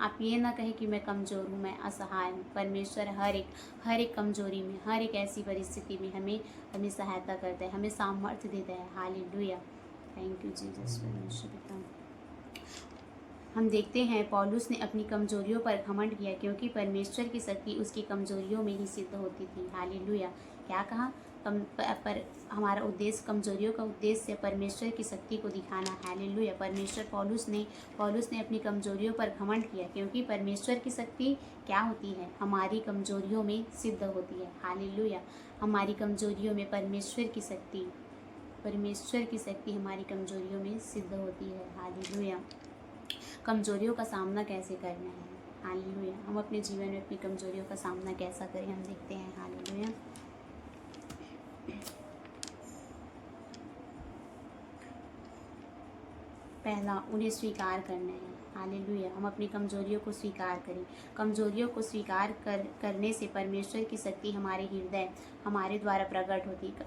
आप ये ना कहें कि मैं कमज़ोर हूँ, मैं असहाय हूँ। परमेश्वर हर एक कमज़ोरी में, हर एक ऐसी परिस्थिति में हमें सहायता करता है, हमें सामर्थ्य देता है। हालेलुया। Thank you Jesus. परमेश्वर पिता, हम देखते हैं पौलुस ने अपनी कमजोरियों पर घमंड किया क्योंकि परमेश्वर की शक्ति उसकी कमजोरियों में ही सिद्ध होती थी। हालेलुया। क्या कहा? पर हमारा उद्देश्य, कमजोरियों का उद्देश्य परमेश्वर की शक्ति को दिखाना। हालेलुया। पौलुस ने अपनी कमजोरियों पर घमंड किया क्योंकि परमेश्वर की शक्ति क्या होती है? हमारी कमजोरियों में सिद्ध होती है। हालेलुया। हमारी कमजोरियों में परमेश्वर की शक्ति हमारी कमजोरियों में सिद्ध होती है। हालेलुया। कमजोरियों का सामना कैसे करना है? हालेलुया। हम अपने जीवन में अपनी कमजोरियों का सामना कैसा करें, हम देखते हैं। हालेलुया। पहला, उन्हें स्वीकार करना है। हालेलुया। हम अपनी कमजोरियों को स्वीकार करें। कमजोरियों को स्वीकार करने से परमेश्वर की शक्ति हमारे हृदय, हमारे द्वारा प्रकट होती है।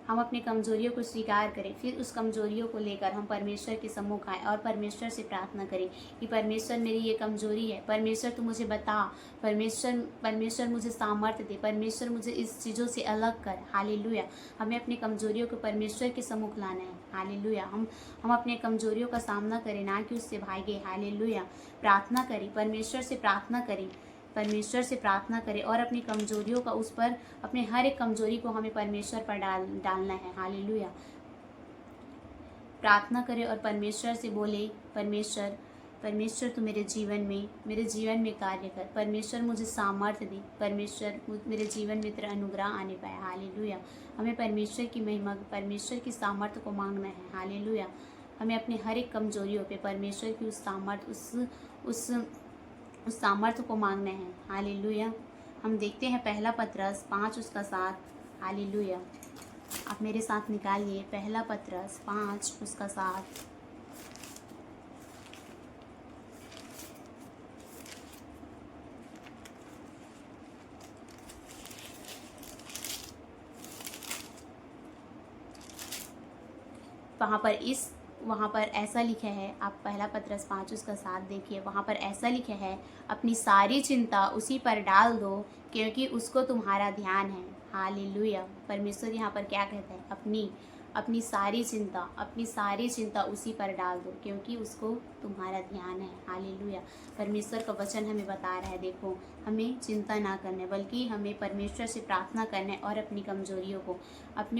हम अपनी कमजोरियों को स्वीकार करें, फिर उस कमजोरियों को लेकर हम परमेश्वर के सम्मुख आए और परमेश्वर से प्रार्थना करें कि परमेश्वर, मेरी ये कमजोरी है, परमेश्वर तू मुझे बता, परमेश्वर मुझे सामर्थ्य दे, परमेश्वर मुझे इस चीज़ों से अलग कर। हालेलुया। हमें अपनी कमजोरियों को परमेश्वर के सम्मुख लाना है। हालेलुया। हम अपने कमजोरियों का सामना करें, ना कि उससे भागे। हालेलुया। प्रार्थना करें, परमेश्वर से प्रार्थना करें और अपनी कमजोरियों का उस पर, अपने हर एक कमजोरी को हमें परमेश्वर पर डालना है। हालेलुया। प्रार्थना करें और परमेश्वर से बोले, परमेश्वर तू मेरे जीवन में कार्य कर। परमेश्वर मुझे सामर्थ्य दे। परमेश्वर, मेरे जीवन में तेरा अनुग्रह आने पाए। हालेलुया। हमें परमेश्वर की महिमा, परमेश्वर की सामर्थ्य को मांगना है। हालेलुया। हमें अपने हर एक कमजोरियों पे परमेश्वर की उस सामर्थ्य को मांगना है। हालेलुया। हम देखते हैं पहला पतरस 5:7। हालेलुया। आप मेरे साथ निकालिए, पहला पतरस 5:7। वहाँ पर ऐसा लिखा है, आप पहला पत्रस 5 उसका 7 देखिए, वहाँ पर ऐसा लिखा है, अपनी सारी चिंता उसी पर डाल दो क्योंकि उसको तुम्हारा ध्यान है। हालेलुया। परमेश्वर यहाँ पर क्या कहता है, अपनी सारी चिंता उसी पर डाल दो क्योंकि उसको तुम्हारा ध्यान है। हालेलुया। परमेश्वर का वचन हमें बता रहा है, देखो हमें चिंता ना करने बल्कि हमें परमेश्वर से प्रार्थना करना है और अपनी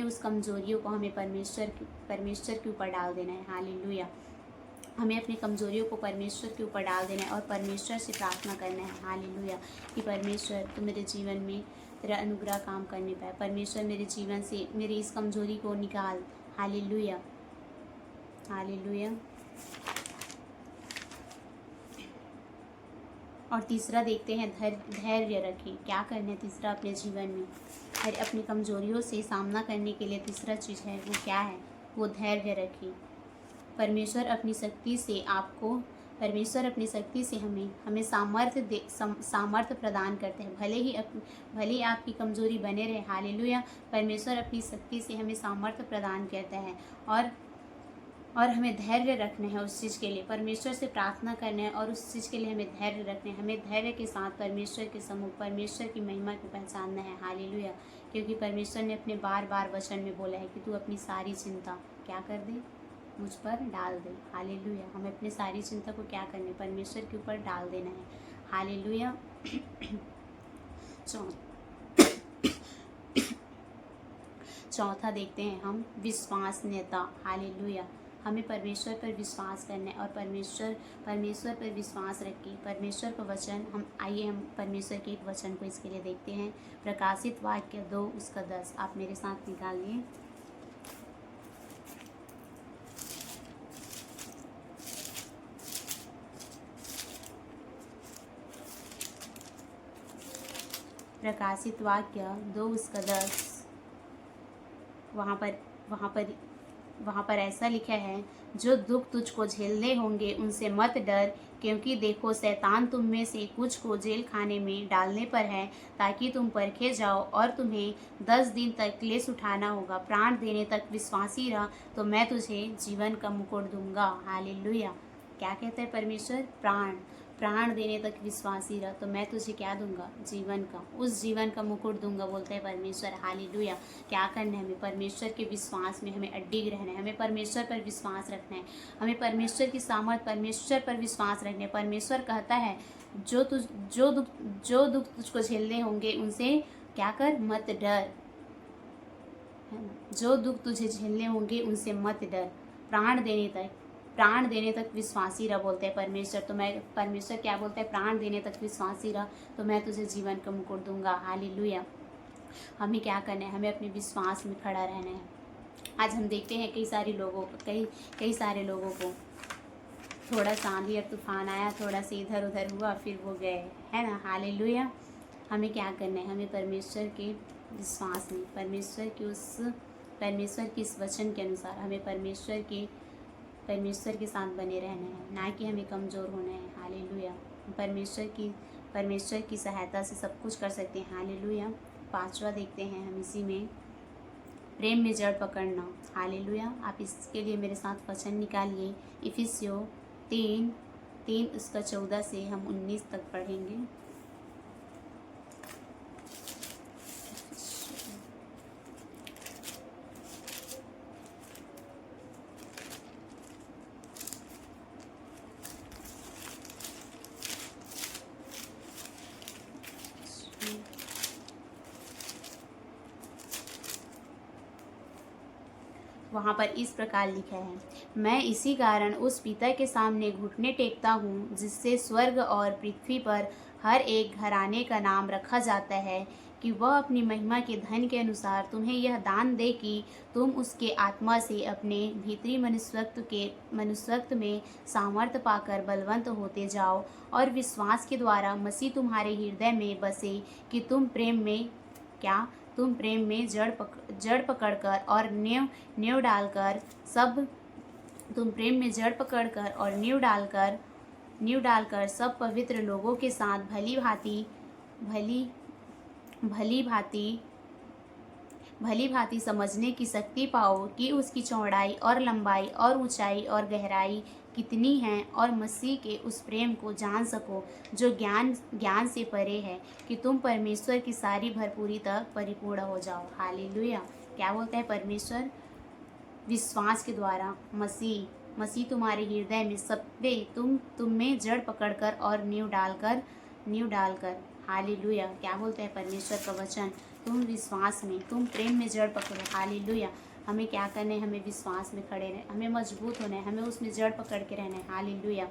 उस कमजोरियों को हमें परमेश्वर के ऊपर डाल देना है। हालेलुया। हमें अपनी कमजोरियों को परमेश्वर के ऊपर डाल देना है और परमेश्वर से प्रार्थना करना है। हालेलुया। कि परमेश्वर तू मेरे जीवन में तेरा अनुग्रह काम करने पाए। परमेश्वर मेरे जीवन से मेरी इस कमजोरी को निकाल। हालेलुया। हालेलुया। और तीसरा देखते हैं, धैर्य रखें। क्या करना है तीसरा अपने जीवन में, अपनी कमजोरियों से सामना करने के लिए तीसरा चीज़ है वो क्या है, वो धैर्य रखें। परमेश्वर अपनी शक्ति से हमें सामर्थ्य प्रदान करते हैं। भले ही आपकी कमजोरी बने रहे। हालेलुया। परमेश्वर अपनी शक्ति से हमें सामर्थ्य प्रदान करता है और हमें धैर्य रखना है उस चीज़ के लिए। परमेश्वर से प्रार्थना करना है और उस चीज़ के लिए हमें धैर्य रखना है। हमें धैर्य के साथ परमेश्वर के सम्मुख परमेश्वर की महिमा को पहचानना है। हालेलुया। क्योंकि परमेश्वर ने अपने बार वचन में बोला है कि तू अपनी सारी चिंता क्या कर दे, मुझ पर डाल दे। हालेलुया। हमें अपनी सारी चिंता को क्या करना है, परमेश्वर के ऊपर डाल देना है। हालेलुया। चौथा देखते हैं हम, विश्वसनीयता। हालेलुया। हमें परमेश्वर पर विश्वास करना है और परमेश्वर पर विश्वास रखें। परमेश्वर का वचन हम परमेश्वर के एक वचन को इसके लिए देखते हैं। प्रकाशित वाक्य 2 उसका 10 आप मेरे साथ निकालिए। प्रकाशित वाक्य 2 उसका 10 वहाँ पर ऐसा लिखा है, जो दुख तुझको झेलने होंगे उनसे मत डर, क्योंकि देखो शैतान तुम में से कुछ को जेल खाने में डालने पर है, ताकि तुम परखे जाओ और तुम्हें 10 दिन तक क्लेश उठाना होगा। प्राण देने तक विश्वासी रह तो मैं तुझे जीवन का मुकुट दूंगा। हालेलुया। क्या कहता है परमेश्वर, प्राण देने तक विश्वासी रह तो मैं तुझे क्या दूंगा, उस जीवन का मुकुट दूंगा, बोलते हैं परमेश्वर। हालेलुया। क्या करना है, हमें परमेश्वर के विश्वास में हमें अडिग रहना है। हमें परमेश्वर पर विश्वास रखना है। हमें परमेश्वर की सामर्थ, परमेश्वर पर विश्वास रखना है। परमेश्वर कहता है, जो दुख तुझको झेलने होंगे उनसे क्या कर, मत डर। जो दुख तुझे झेलने होंगे उनसे मत डर। प्राण देने तक विश्वासी रह, बोलते हैं परमेश्वर। तो मैं परमेश्वर क्या बोलता है, प्राण देने तक विश्वासी रह तो मैं तुझे जीवन का मुकुट दूंगा। हालेलुया। हमें क्या करना है, हमें अपने विश्वास में खड़ा रहना है। आज हम देखते हैं कई सारे लोगों को थोड़ा सा आंधी और तूफान आया, थोड़ा सा इधर उधर हुआ, फिर वो गए, है ना। हालेलुया। हमें क्या करना है, हमें परमेश्वर के विश्वास में, परमेश्वर की इस वचन के अनुसार हमें परमेश्वर के साथ बने रहना है, ना कि हमें कमज़ोर होना है। हालेलुया। परमेश्वर की सहायता से सब कुछ कर सकते हैं। हालेलुया। 5वां देखते हैं हम इसी में, प्रेम में जड़ पकड़ना। हालेलुया। आप इसके लिए मेरे साथ वचन निकालिए। इफिसियों 3 उसका 14 से हम 19 तक पढ़ेंगे। वहाँ पर इस प्रकार लिखा है, मैं इसी कारण उस पिता के सामने घुटने टेकता हूँ जिससे स्वर्ग और पृथ्वी पर हर एक घराने का नाम रखा जाता है, कि वह अपनी महिमा के धन के अनुसार तुम्हें यह दान दे कि तुम उसके आत्मा से अपने भीतरी मनुष्यत्व में सामर्थ्य पाकर बलवंत होते जाओ, और विश्वास के द्वारा मसीह तुम्हारे हृदय में बसे, कि तुम प्रेम में जड़ पकड़कर और नींव डालकर सब पवित्र लोगों के साथ भली भांति भली भांति समझने की शक्ति पाओ कि उसकी चौड़ाई और लंबाई और ऊंचाई और गहराई कितनी है, और मसीह के उस प्रेम को जान सको जो ज्ञान ज्ञान से परे है, कि तुम परमेश्वर की सारी भरपूरी तक परिपूर्ण हो जाओ। हालेलुया। क्या बोलता है परमेश्वर? विश्वास के द्वारा मसीह तुम्हारे हृदय में सबे तुम में जड़ पकड़कर और नींव डालकर। हालेलुया। क्या बोलते हैं परमेश्वर का वचन? तुम विश्वास में, तुम प्रेम में जड़ पकड़ो। हालेलुया। हमें क्या करना है? हमें विश्वास में खड़े रहना, हमें मजबूत होना है, हमें उसमें जड़ पकड़ के रहना है। हालेलुया।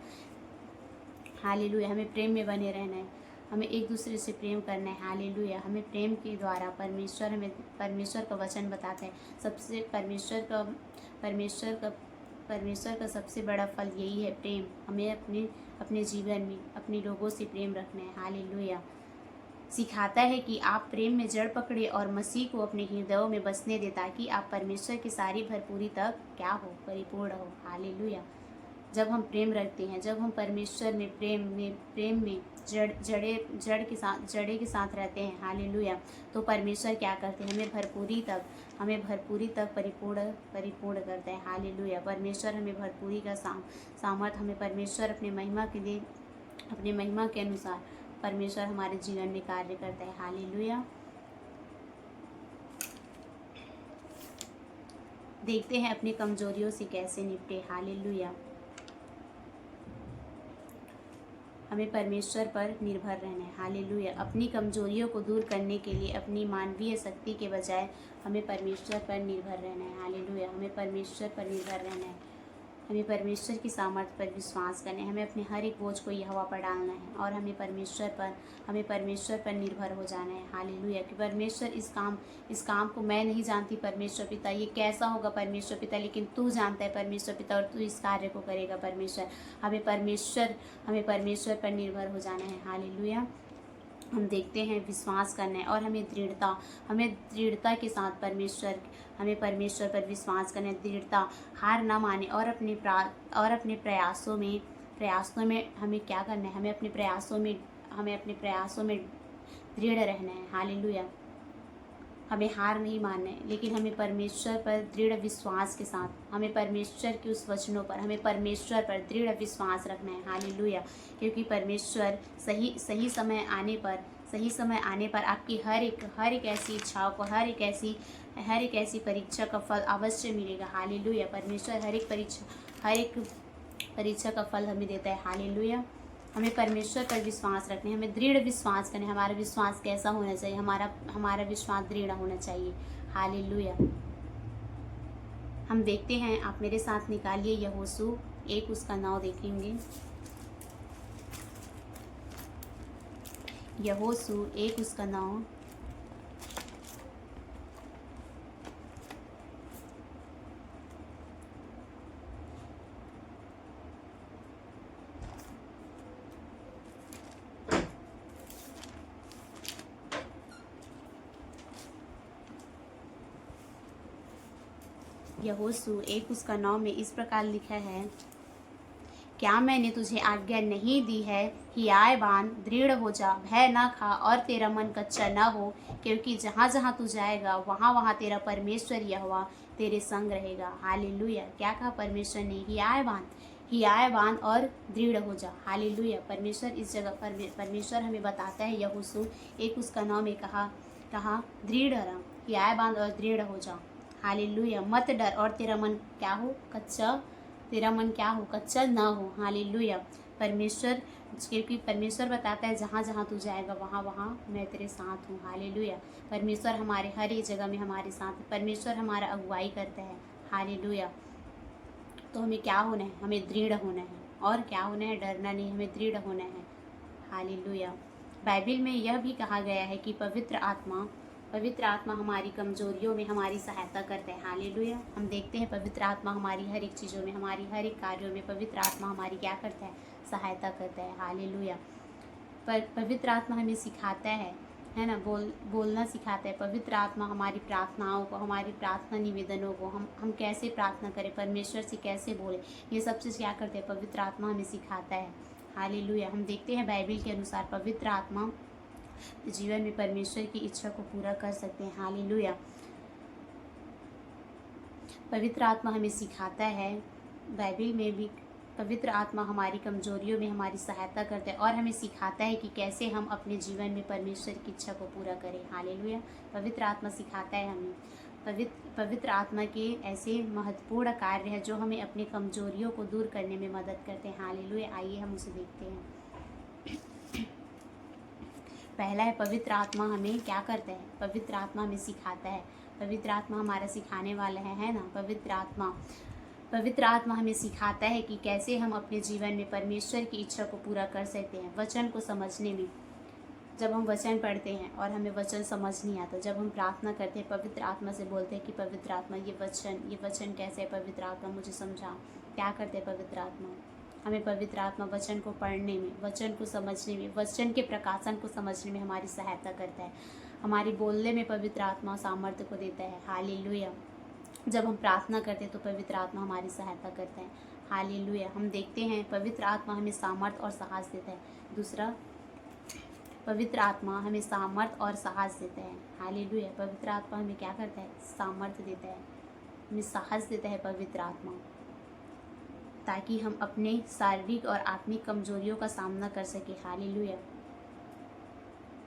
हालेलुया। हमें प्रेम में बने रहना है, हमें एक दूसरे से प्रेम करना है। हालेलुया। हमें प्रेम के द्वारा परमेश्वर का वचन बताते हैं। सबसे परमेश्वर का सबसे बड़ा फल यही है, प्रेम। हमें अपने जीवन में अपने लोगों से प्रेम रखना है। हालेलुया। सिखाता है कि आप प्रेम में जड़ पकड़े और मसीह को अपने हृदयों में बसने दे, ताकि आप परमेश्वर की सारी भरपूरी तक क्या हो? परिपूर्ण हो। हालेलुया। जब हम प्रेम रखते हैं, जब हम परमेश्वर में प्रेम में जड़ के साथ रहते हैं। हालेलुया। तो परमेश्वर क्या करते हैं? हमें भरपूरी तक परिपूर्ण करते हैं। हालेलुया। परमेश्वर हमें भरपूरी का सामर्थ, हमें परमेश्वर अपने महिमा के अनुसार परमेश्वर हमारे जीवन में कार्य करता है। हालेलुया। देखते हैं अपनी कमजोरियों से कैसे निपटे। हालेलुया। हमें परमेश्वर पर निर्भर रहना है। हालेलुया। अपनी कमजोरियों को दूर करने के लिए अपनी मानवीय शक्ति के बजाय हमें परमेश्वर पर निर्भर रहना है। हालेलुया। हमें परमेश्वर पर निर्भर रहना है, हमें परमेश्वर की सामर्थ्य पर विश्वास करना है, हमें अपने हर एक बोझ को यहोवा पर डालना है और हमें परमेश्वर पर निर्भर हो जाना है। हालेलुया। कि परमेश्वर इस काम को मैं नहीं जानती परमेश्वर पिता, ये कैसा होगा परमेश्वर पिता, लेकिन तू जानता है परमेश्वर पिता, और तू इस कार्य को करेगा परमेश्वर। हमें परमेश्वर पर निर्भर हो जाना है। हालेलुया। हम देखते हैं विश्वास करना है और हमें दृढ़ता के साथ हमें परमेश्वर पर विश्वास करना है। दृढ़ता, हार ना माने और अपने प्रयासों में हमें क्या करना है? हमें अपने प्रयासों में दृढ़ रहना है। हालेलुया। हमें हार नहीं मानना है, लेकिन हमें परमेश्वर पर दृढ़ विश्वास के साथ, हमें परमेश्वर के उस वचनों पर, हमें परमेश्वर पर दृढ़ विश्वास रखना है। हालेलुया। क्योंकि परमेश्वर सही समय आने पर आपकी हर एक ऐसी इच्छाओं को, हर एक ऐसी परीक्षा का फल अवश्य मिलेगा। हालेलुया। परमेश्वर हर एक परीक्षा का फल हमें देता है। हालेलुया। हमें परमेश्वर पर विश्वास रखना है, हमें दृढ़ विश्वास करना है। हमारा विश्वास कैसा होना चाहिए? हमारा विश्वास दृढ़ होना चाहिए। हालेलुया। हम देखते हैं, आप मेरे साथ निकालिए यहोशू 1 उसका 9 देखेंगे। यहोशू 1 उसका 9। यहोशू 1 उसका 9 में इस प्रकार लिखा है, क्या मैंने तुझे आज्ञा नहीं दी है कि आए बांध, दृढ़ हो जा, भय ना खा और तेरा मन कच्चा ना हो, क्योंकि जहाँ जहाँ तू जाएगा वहाँ वहाँ तेरा परमेश्वर यहोवा तेरे संग रहेगा। हालेलुया। क्या कहा परमेश्वर ने? ही आए बांध और दृढ़ हो जा। हालेलुया। परमेश्वर इस जगह पर परमेश्वर हमें बताता है, यहोशू 1 उसका 9 में कहा दृढ़ रह, ही आए बांध और दृढ़ हो जा। हालेलुया। मत डर और तेरा मन क्या हो? कच्चा ना हो। हालेलुया। क्योंकि परमेश्वर बताता है, जहाँ जहाँ तू जाएगा वहाँ वहाँ मैं तेरे साथ हूँ। हालेलुया। परमेश्वर हमारे हर एक जगह में हमारे साथ है। परमेश्वर हमारा अगुवाई करता है। हालेलुया। तो हमें क्या होना है? हमें दृढ़ होना है। और क्या होना है? डरना नहीं, हमें दृढ़ होना है। हालेलुया। बाइबल में यह भी कहा गया है कि पवित्र आत्मा हमारी कमजोरियों में हमारी सहायता करता है। हालेलुया। हम देखते हैं पवित्र आत्मा हमारी हर एक चीज़ों में, हमारी हर एक कार्यों में पवित्र आत्मा हमारी क्या करता है? सहायता करता है। हालेलुया। पवित्र आत्मा हमें सिखाता है ना, बोलना सिखाता है। पवित्र आत्मा हमारी प्रार्थनाओं को, हमारी प्रार्थना निवेदनों को, हम कैसे प्रार्थना करें, परमेश्वर से कैसे बोले, ये सब चीज़ क्या करते हैं? पवित्र आत्मा हमें सिखाता है। हालेलुया। हम देखते हैं बाइबल के अनुसार पवित्र आत्मा जीवन में परमेश्वर की इच्छा को पूरा कर सकते हैं। हालेलुया। पवित्र आत्मा हमें सिखाता है, बाइबल में भी पवित्र आत्मा हमारी कमजोरियों में हमारी सहायता करता है और हमें सिखाता है कि कैसे हम अपने जीवन में परमेश्वर की इच्छा को पूरा करें। हालेलुया। पवित्र आत्मा सिखाता है हमें। पवित्र आत्मा के ऐसे महत्वपूर्ण कार्य है जो हमें अपनी कमजोरियों को दूर करने में मदद करते हैं। हालेलुया। आइए हम उसे देखते हैं। पहला है, पवित्र आत्मा हमें क्या करता है? पवित्र आत्मा हमें सिखाता है। पवित्र आत्मा हमारा सिखाने वाला है ना। पवित्र आत्मा हमें सिखाता है कि कैसे हम अपने जीवन में परमेश्वर की इच्छा को पूरा कर सकते हैं। वचन को समझने में, जब हम वचन पढ़ते हैं और हमें वचन समझ नहीं आता, जब हम प्रार्थना करते हैं, पवित्र आत्मा से बोलते हैं कि पवित्र आत्मा ये वचन कैसे है, पवित्र आत्मा मुझे समझा। क्या करते हैं पवित्र आत्मा? हमें पवित्र आत्मा वचन को पढ़ने में, वचन को समझने में, वचन के प्रकाशन को समझने में हमारी सहायता करता है। हमारी बोलने में पवित्र आत्मा सामर्थ्य को देता है। हालेलुया। जब हम प्रार्थना करते हैं तो पवित्र आत्मा हमारी सहायता करता है। हालेलुया। हम देखते हैं पवित्र आत्मा हमें सामर्थ और साहस देता है। दूसरा, पवित्र आत्मा हमें सामर्थ और साहस देता है। हालेलुया। पवित्र आत्मा हमें क्या करता है? सामर्थ देता है, हमें साहस देता है पवित्र आत्मा, ताकि हम अपने शारीरिक और आत्मिक कमजोरियों का सामना कर सके। हालेलुया।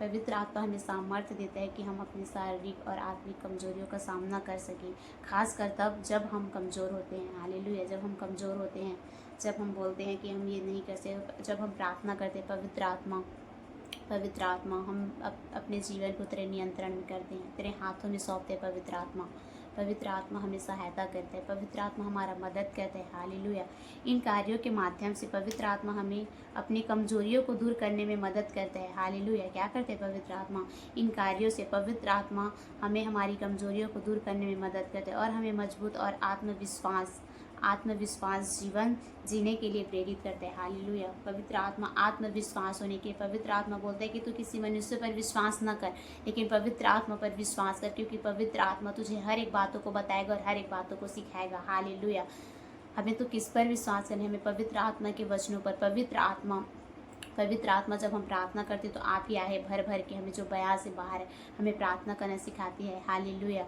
पवित्र आत्मा हमें सामर्थ्य देता है कि हम अपनी शारीरिक और आत्मिक कमजोरियों का सामना कर सकें, खासकर तब जब हम कमज़ोर होते हैं। हालेलुया। जब हम कमज़ोर होते हैं, जब हम बोलते हैं कि हम ये नहीं कर सकते, जब हम प्रार्थना करते हैं, पवित्र आत्मा हम अपने जीवन को तेरे नियंत्रण में करते हैं, तेरे हाथों में सौंपते हैं। पवित्र आत्मा हमें सहायता करता है। पवित्र आत्मा हमारा मदद करता है। हालेलुया। इन कार्यों के माध्यम से पवित्र आत्मा हमें अपनी कमजोरियों को दूर करने में मदद करता है। हालेलुया। क्या करते हैं पवित्र आत्मा? इन कार्यों से पवित्र आत्मा हमें हमारी कमजोरियों को दूर करने में मदद करता है और हमें मजबूत और आत्मविश्वास जीवन जीने के लिए प्रेरित करते हैं। हालेलुया। पवित्र आत्मा आत्मविश्वास होने के, पवित्र आत्मा बोलता है कि तू किसी मनुष्य पर विश्वास न कर, लेकिन पवित्र आत्मा पर विश्वास कर, क्योंकि पवित्र आत्मा तुझे हर एक बातों को बताएगा और हर एक बातों को सिखाएगा। हालेलुया। हमें तो किस पर विश्वास करना है? हमें पवित्र आत्मा के वचनों पर। पवित्र आत्मा जब हम प्रार्थना करते तो आप ही आए भर भर के, हमें जो बयां से बाहर है, हमें प्रार्थना करना सिखाती है। हालेलुया।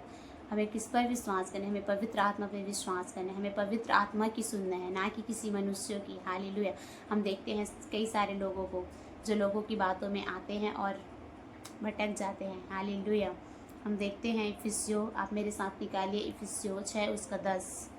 हमें किस पर विश्वास करना है? हमें पवित्र आत्मा पर विश्वास करना है। हमें पवित्र आत्मा की सुनना है, ना कि किसी मनुष्यों की। हालेलुया। हम देखते हैं कई सारे लोगों को जो लोगों की बातों में आते हैं और भटक जाते हैं। हालेलुया। हम देखते हैं इफिसियों, आप मेरे साथ निकालिए इफिसियों 6:10।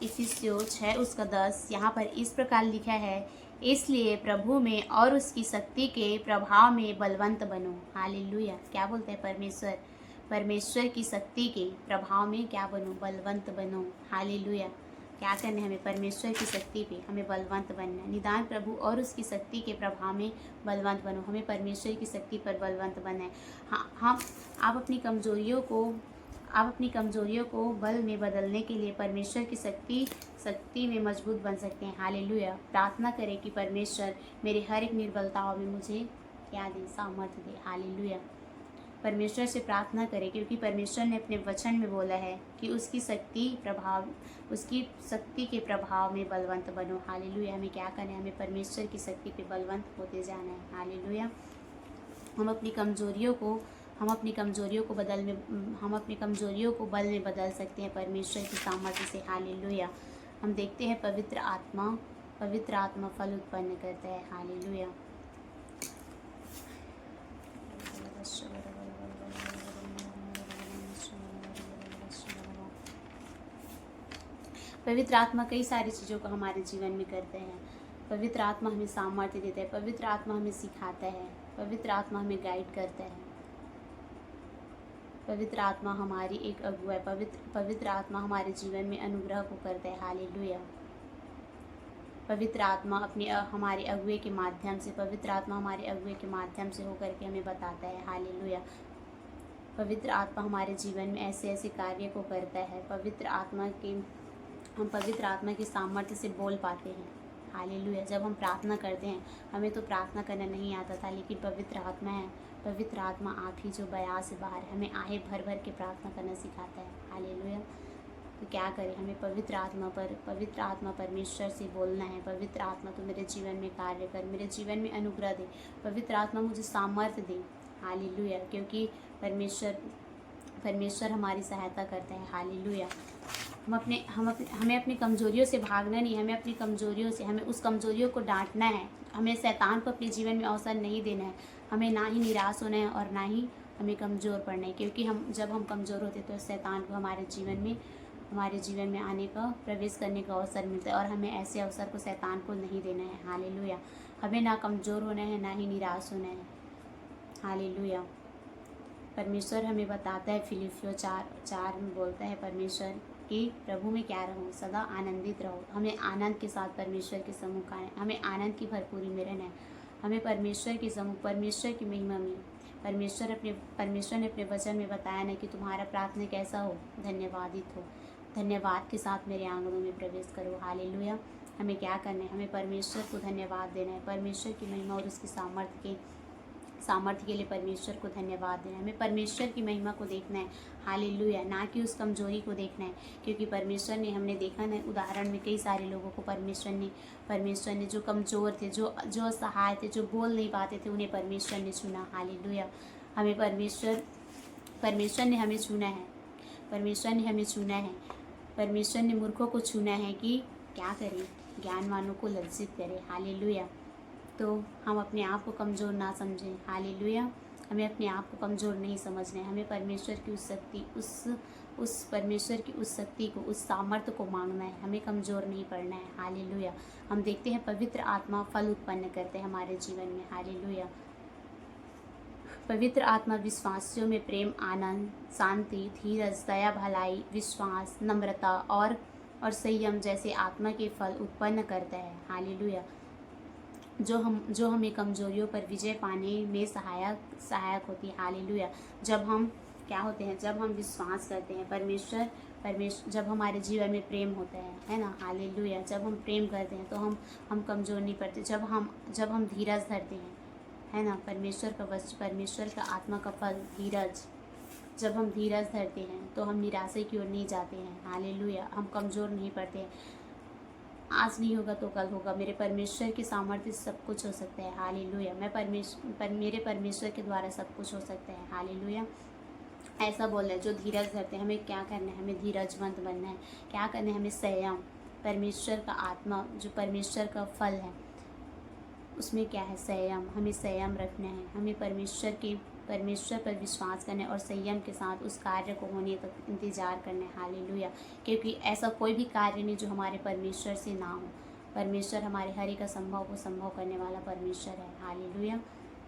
इफिसियों 6:10 यहाँ पर इस प्रकार लिखा है, इसलिए प्रभु में और उसकी शक्ति के प्रभाव में बलवंत बनो। हालेलुया। क्या बोलते हैं परमेश्वर की शक्ति के प्रभाव में क्या बनो? बलवंत बनो। हालेलुया। क्या करना है हमें? परमेश्वर की शक्ति पे हमें बलवंत बनना है। निदान प्रभु और उसकी शक्ति के प्रभाव में बलवंत बनो। हमें परमेश्वर की शक्ति पर बलवंत बनना है। हाँ, आप अपनी कमजोरियों को बल में बदलने के लिए परमेश्वर की शक्ति में मजबूत बन सकते हैं। हालेलुया। प्रार्थना करें कि परमेश्वर मेरे हर एक निर्बलताओं में मुझे क्या दे? सामर्थ्य दे। हालेलुया। परमेश्वर से प्रार्थना करें, क्योंकि परमेश्वर ने अपने वचन में बोला है कि उसकी शक्ति के प्रभाव में बलवंत बनो। हालेलुया। हमें क्या करना है? हमें परमेश्वर की शक्ति पे बलवंत होते जाना है। हालेलुया। हम अपनी कमजोरियों को बल में बदल सकते हैं परमेश्वर की सामर्थ्य से। हालेलुया। हम देखते हैं पवित्र आत्मा फल उत्पन्न करता है। हालेलुया। पवित्र आत्मा कई सारी चीज़ों को हमारे जीवन में करते हैं। पवित्र आत्मा हमें सामर्थ्य देता है। पवित्र आत्मा हमें सिखाता है। पवित्र आत्मा हमें गाइड करता है। पवित्र आत्मा हमारी एक अगुआ है। पवित्र आत्मा हमारे जीवन में अनुग्रह को करता है। हालेलुया। पवित्र आत्मा हमारे अगुए के माध्यम से होकर के हमें बताता है। हालेलुया। पवित्र आत्मा हमारे जीवन में ऐसे ऐसे कार्य को करता है। हम पवित्र आत्मा के सामर्थ्य से बोल पाते हैं। हालेलुया। जब हम प्रार्थना करते हैं, हमें तो प्रार्थना करना नहीं आता था, लेकिन पवित्र आत्मा है, पवित्र आत्मा आप ही जो बयां से बाहर हमें आहे भर भर के प्रार्थना करना सिखाता है। हालेलुया। तो क्या करें, हमें पवित्र आत्मा परमेश्वर से बोलना है, पवित्र आत्मा तो मेरे जीवन में कार्य कर, मेरे जीवन में अनुग्रह दे, पवित्र आत्मा मुझे सामर्थ्य दे। हालेलुया। क्योंकि परमेश्वर हमारी सहायता करता है। हालेलुया। हमें अपनी कमजोरियों से भागना नहीं, हमें उस कमजोरियों को डांटना है। हमें शैतान को अपने जीवन में अवसर नहीं देना है। हमें ना ही निराश होना है और ना ही हमें कमज़ोर पड़ना है, क्योंकि जब हम कमज़ोर होते हैं तो शैतान को हमारे जीवन में आने का, प्रवेश करने का अवसर मिलता है, और हमें ऐसे अवसर को शैतान को नहीं देना है। हालेलुया। हमें ना कमज़ोर होना है, ना ही निराश होना है। हालेलुया। परमेश्वर हमें बताता है, फिलिपियों 4:4 में बोलता है परमेश्वर कि प्रभु में क्या रहूं, सदा आनंदित रहो। हमें आनंद के साथ परमेश्वर के सम्मुख आना है, हमें आनंद की भरपूरी में रहना है। हमें परमेश्वर के सम्मुख, परमेश्वर की महिमा में, परमेश्वर ने अपने वचन में बताया ना कि तुम्हारा प्रार्थना कैसा हो, धन्यवादित हो। धन्यवाद के साथ मेरे आंगनों में प्रवेश करो। हालेलुया। हमें क्या करना है, हमें परमेश्वर को धन्यवाद देना है, परमेश्वर की महिमा और उसकी सामर्थ्य के लिए परमेश्वर को धन्यवाद देना है। हमें परमेश्वर की महिमा को देखना है। हालेलुया। ना कि उस कमजोरी को देखना है, क्योंकि परमेश्वर ने, हमने देखा ना उदाहरण में कई सारे लोगों को परमेश्वर ने जो कमज़ोर थे, जो असहाय थे, जो बोल नहीं पाते थे, उन्हें परमेश्वर ने चुना। हालेलुया। हमें परमेश्वर ने हमें चुना है, परमेश्वर ने मूर्खों को चुना है कि क्या करें, ज्ञानवानों को लज्जित करें। हालेलुया। तो हम अपने आप को कमज़ोर ना समझें। हालेलुया। हमें अपने आप को कमज़ोर नहीं समझना है। हमें परमेश्वर की उस शक्ति को, उस सामर्थ्य को मांगना है। हमें कमज़ोर नहीं पड़ना है। हालेलुया। हम देखते हैं पवित्र आत्मा फल उत्पन्न करते हैं हमारे जीवन में। हालेलुया। पवित्र आत्मा विश्वासियों में प्रेम, आनंद, शांति, धीरज, दया, भलाई, विश्वास, नम्रता और संयम जैसे आत्मा के फल उत्पन्न करता है। हालेलुया। जो हमें कमजोरियों पर विजय पाने में सहायक होती है। हालेलुया। जब हम क्या होते हैं, जब हम विश्वास करते हैं, परमेश्वर जब हमारे जीवन में प्रेम होता है ना। हालेलुया। जब हम प्रेम करते हैं तो हम कमज़ोर नहीं पड़ते। जब हम धीरज धरते हैं, है ना, परमेश्वर का आत्मा का फल धीरज, जब हम धीरज धरते हैं तो हम निराशा की ओर नहीं जाते हैं। हालेलुया। हम कमज़ोर नहीं पड़ते हैं। आज नहीं होगा तो कल होगा। मेरे परमेश्वर की सामर्थ्य से सब कुछ हो सकता है। हालेलुया। मेरे परमेश्वर के द्वारा सब कुछ हो सकता है। हालेलुया। ऐसा बोल रहा है, जो धीरज धरते हैं, हमें क्या करना है, हमें धीरजवंत बनना है। क्या करना है, हमें संयम, परमेश्वर का आत्मा जो परमेश्वर का फल है उसमें क्या है, संयम। हमें संयम रखना है। हमें परमेश्वर पर विश्वास करना है और संयम के साथ उस कार्य को होने तक इंतज़ार करना है। हालेलुया। क्योंकि ऐसा कोई भी कार्य नहीं जो हमारे परमेश्वर से ना हो। परमेश्वर हमारे हर एक असंभव को संभव करने वाला परमेश्वर है। हालेलुया।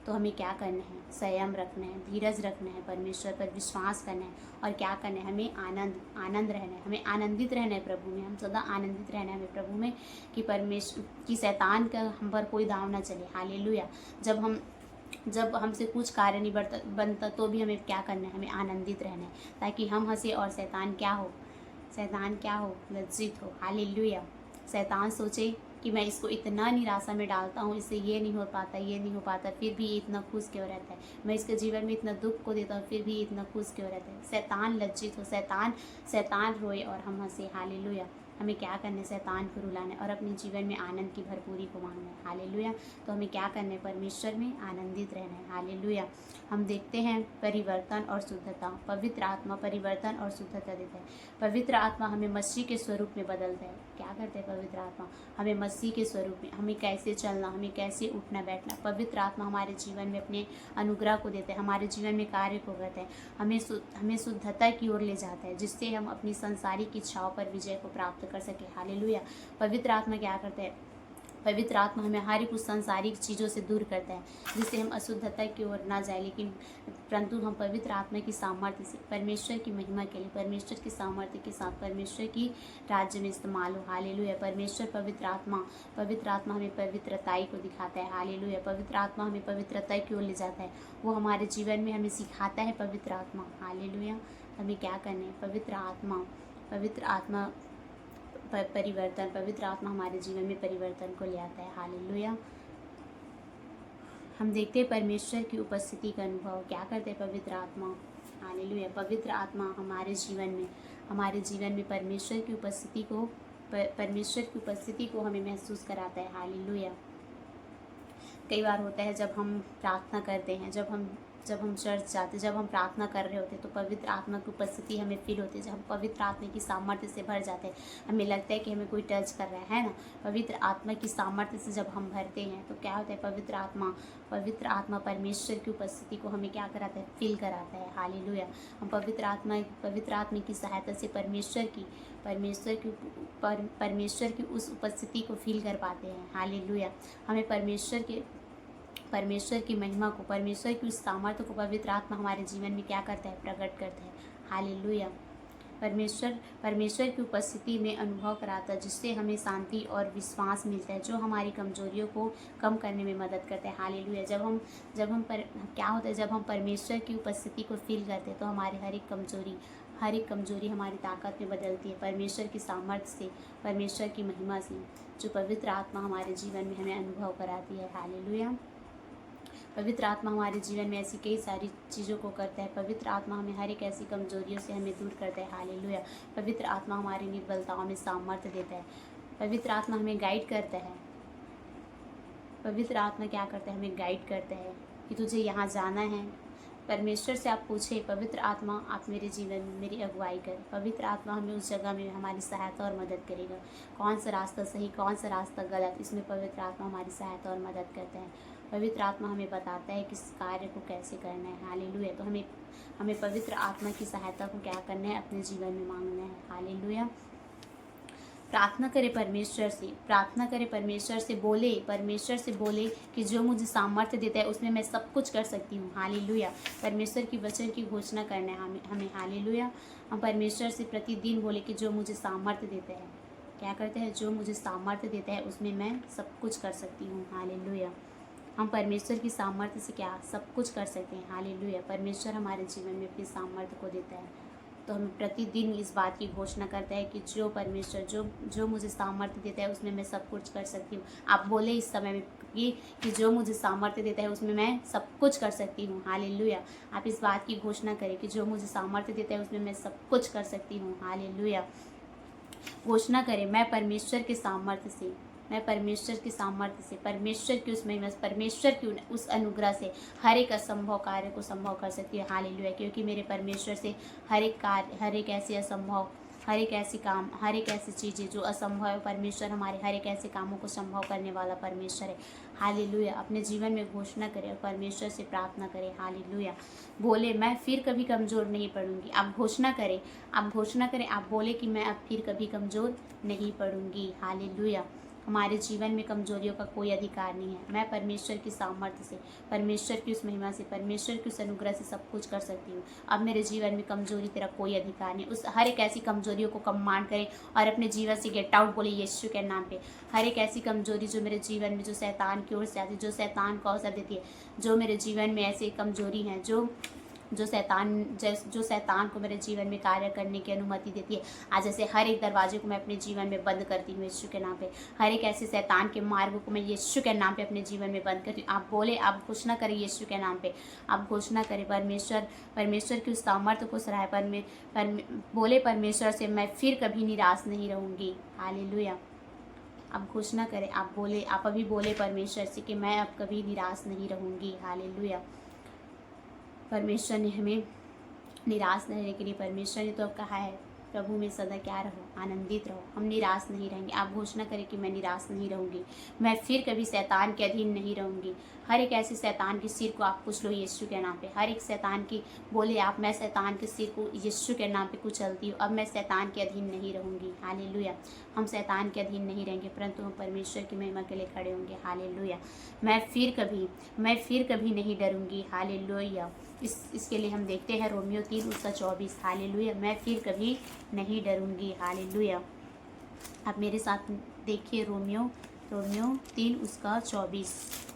तो हमें क्या करना है, संयम रखना है, धीरज रखना है, परमेश्वर पर विश्वास करना है, और क्या करना है, हमें आनंद रहना है। हमें आनंदित रहना है प्रभु में। हम सदा आनंदित रहना है हमें प्रभु में, कि शैतान का हम पर कोई दाव ना चले। हालेलुया। जब हमसे कुछ कार्य नहीं बनता तो भी हमें क्या करना है, हमें आनंदित रहना है, ताकि हम हंसे और शैतान क्या हो, लज्जित हो। हालेलुया। शैतान सोचे कि मैं इसको इतना निराशा में डालता हूँ, इससे ये नहीं हो पाता, फिर भी इतना खुश क्यों रहता है। मैं इसके जीवन में इतना दुख को देता हूँ, फिर भी इतना खुश क्यों रहता है। शैतान लज्जित हो, शैतान रोए और हम हंसे। हालेलुया। हमें क्या करना है, शैतान को रुलाना है और अपने जीवन में आनंद की भरपूरी को मांगना है। हालेलुया। तो हमें क्या करना है, परमेश्वर में आनंदित रहना है। हालेलुया। हम देखते हैं परिवर्तन और शुद्धता। पवित्र आत्मा परिवर्तन और शुद्धता देता है। पवित्र आत्मा हमें मसीह के स्वरूप में बदलता है। क्या करते हैं पवित्र आत्मा, हमें मसीह के स्वरूप में, हमें कैसे चलना, हमें कैसे उठना बैठना, पवित्र आत्मा हमारे जीवन में अपने अनुग्रह को देता है, हमारे जीवन में कार्य को करता है, हमें शुद्धता की ओर ले जाता है, जिससे हम अपनी संसारिक इच्छाओं पर विजय को प्राप्त कर सके। हालेलुया। पवित्र आत्मा क्या करता है, पवित्र आत्मा हमें हर एक उस सांसारिक चीज़ों से दूर करता है, जिससे हम अशुद्धता की ओर ना जाए, लेकिन परंतु हम पवित्र आत्मा की सामर्थ्य से परमेश्वर की महिमा के लिए, परमेश्वर की सामर्थ्य के साथ परमेश्वर की राज्य में इस्तेमाल हो। हालेलुया। पवित्र आत्मा हमें पवित्रताई को दिखाता है। हालेलुया। पवित्र आत्मा हमें पवित्रता की ओर ले जाता है, वो हमारे जीवन में हमें सिखाता है पवित्र आत्मा। हालेलुया। हमें क्या करना है, पवित्र आत्मा परिवर्तन, पवित्र आत्मा हमारे जीवन में परिवर्तन को ले आता है। हालेलुया। हम देखते हैं परमेश्वर की उपस्थिति का अनुभव क्या करते हैं पवित्र आत्मा। हालेलुया। पवित्र आत्मा हमारे जीवन में परमेश्वर की उपस्थिति को हमें महसूस कराता है। हालेलुया। कई बार होता है जब हम प्रार्थना करते हैं, जब हम चर्च जाते, जब हम प्रार्थना कर रहे होते हैं तो पवित्र आत्मा की उपस्थिति हमें फील होती है। जब हम पवित्र आत्मा की सामर्थ्य से भर जाते हैं, हमें लगता है कि हमें कोई टच कर रहा है ना। पवित्र आत्मा की सामर्थ्य से जब हम भरते हैं तो क्या होता है, पवित्र आत्मा परमेश्वर की उपस्थिति को हमें क्या कराता है, फील कराता है। हालेलुया। हम पवित्र आत्मा की सहायता से परमेश्वर की उस उपस्थिति को फील कर पाते हैं। हालेलुया। हमें परमेश्वर की महिमा को, परमेश्वर की उस सामर्थ्य को पवित्र आत्मा हमारे जीवन में क्या करता है, प्रकट करता है। हालेलुया। परमेश्वर की उपस्थिति में अनुभव कराता है, जिससे हमें शांति और विश्वास मिलता है, जो हमारी कमजोरियों को कम करने में मदद करता है। हालेलुया। क्या होता है, जब हम परमेश्वर की उपस्थिति को फील करते हैं तो हमारी हर एक कमजोरी हमारी ताकत में बदलती है, परमेश्वर की सामर्थ्य से, परमेश्वर की महिमा से, जो पवित्र आत्मा हमारे जीवन में हमें अनुभव कराती है। हालेलुया। पवित्र आत्मा हमारे जीवन में ऐसी कई सारी चीज़ों को करता है। पवित्र आत्मा हमें हर एक ऐसी कमजोरियों से हमें दूर करता है। हालेलुया। पवित्र आत्मा हमारी निर्बलताओं में सामर्थ्य देता है। पवित्र आत्मा हमें गाइड करता है। पवित्र आत्मा क्या करता है, हमें गाइड करता है कि तुझे यहाँ जाना है। परमेश्वर से आप पूछे, पवित्र आत्मा आप मेरे जीवन में मेरी अगुवाई कर। पवित्र आत्मा हमें उस जगह में हमारी सहायता और मदद करेगा। कौन सा रास्ता सही, कौन सा रास्ता गलत, इसमें पवित्र आत्मा हमारी सहायता और मदद करता है। पवित्र आत्मा हमें बताता है किस कार्य को कैसे करना है। हालेलुया। तो हमें पवित्र आत्मा की सहायता को क्या करना है, अपने जीवन में मांगना है। हालेलुया। प्रार्थना करें परमेश्वर से बोले कि जो मुझे सामर्थ्य देता है उसमें मैं सब कुछ कर सकती हूँ। हालेलुया। परमेश्वर की वचन की घोषणा करना है हमें। हालेलुया। हम परमेश्वर से प्रतिदिन बोले कि जो मुझे सामर्थ्य देता है, क्या करते हैं, जो मुझे सामर्थ्य देता है उसमें मैं सब कुछ कर सकती हूँ। हालेलुया। हम परमेश्वर की सामर्थ्य से क्या सब कुछ कर सकते हैं। हालेलुया। परमेश्वर हमारे जीवन में अपनी सामर्थ्य को देता है, तो हमें प्रतिदिन इस बात की घोषणा करता है कि जो परमेश्वर जो मुझे सामर्थ्य देता है उसमें मैं सब कुछ कर सकती हूँ। आप बोले इस समय में कि जो मुझे सामर्थ्य देता है उसमें मैं सब कुछ कर सकती हूँ। हालेलुया। आप इस बात की घोषणा करें कि जो मुझे सामर्थ्य देता है उसमें मैं सब कुछ कर सकती हूँ। हालेलुया। घोषणा करें, मैं परमेश्वर की सामर्थ्य से, परमेश्वर की उस महिमा, परमेश्वर की उस अनुग्रह से हर एक असंभव कार्य को संभव कर सकती है। हालेलुया। क्योंकि मेरे परमेश्वर से हर एक कार्य, हर एक ऐसी चीज़ें जो असंभव है, परमेश्वर हमारे हर एक ऐसे कामों को संभव करने वाला परमेश्वर है। हालेलुया। अपने जीवन में घोषणा करें और परमेश्वर से प्रार्थना करें। हालेलुया। बोले, मैं फिर कभी कमज़ोर नहीं पड़ूंगी। आप घोषणा करें, आप बोले कि मैं अब फिर कभी कमज़ोर नहीं पड़ूंगी। हालेलुया। हमारे जीवन में कमजोरियों का कोई अधिकार नहीं है। मैं परमेश्वर की सामर्थ्य से, परमेश्वर की उस महिमा से, परमेश्वर की उस अनुग्रह से सब कुछ कर सकती हूँ। अब मेरे जीवन में कमजोरी तेरा कोई अधिकार नहीं। उस हर एक ऐसी कमजोरियों को कमांड करें और अपने जीवन से गेट आउट बोले यीशु के नाम पे। हर एक ऐसी कमजोरी जो मेरे जीवन में, जो शैतान की ओर से आती है, जो शैतान को अवसर देती है, जो मेरे जीवन में ऐसी कमजोरी हैं जो शैतान को मेरे जीवन में कार्य करने की अनुमति देती है, आज ऐसे हर एक दरवाजे को मैं अपने जीवन में बंद करती हूँ यीशु के नाम पे। हर एक ऐसे शैतान के मार्ग को मैं यीशु के नाम पे अपने जीवन में बंद करती हूँ। आप बोले, आप घोषणा करें यीशु के नाम पे, आप घोषणा करें परमेश्वर की उस सामर्थ्य को सराहे। बोले परमेश्वर से, मैं फिर कभी निराश नहीं रहूँगी। हालेलुया। आप घोषणा करें, आप बोले, आप अभी बोले परमेश्वर से कि मैं अब कभी निराश नहीं रहूँगी। हालेलुया। परमेश्वर ने हमें निराश नहीं रहने के लिए, परमेश्वर ने तो अब कहा है, प्रभु में सदा क्या रहो, आनंदित रहो। हम निराश नहीं रहेंगे। आप घोषणा करें कि मैं निराश नहीं रहूँगी, मैं फिर कभी शैतान के अधीन नहीं रहूँगी। हर एक ऐसे शैतान के सिर को आप कुचलो यीशु के नाम पे। हर एक शैतान की बोले आप, मैं शैतान के सिर को यीशु के नाम पे कुचलती हूँ। अब मैं शैतान के अधीन नहीं रहूँगी। हालेलुया। हम शैतान के अधीन नहीं रहेंगे, परंतु हम परमेश्वर की महिमा के लिए खड़े होंगे। हालेलुया। मैं फिर कभी नहीं डरूँगी। हालेलुया। इसके लिए हम देखते हैं रोमियो 3:24। हालेलुया। मैं फिर कभी नहीं डरूंगी। हालेलुया। आप मेरे साथ देखिए रोमियो 3:24।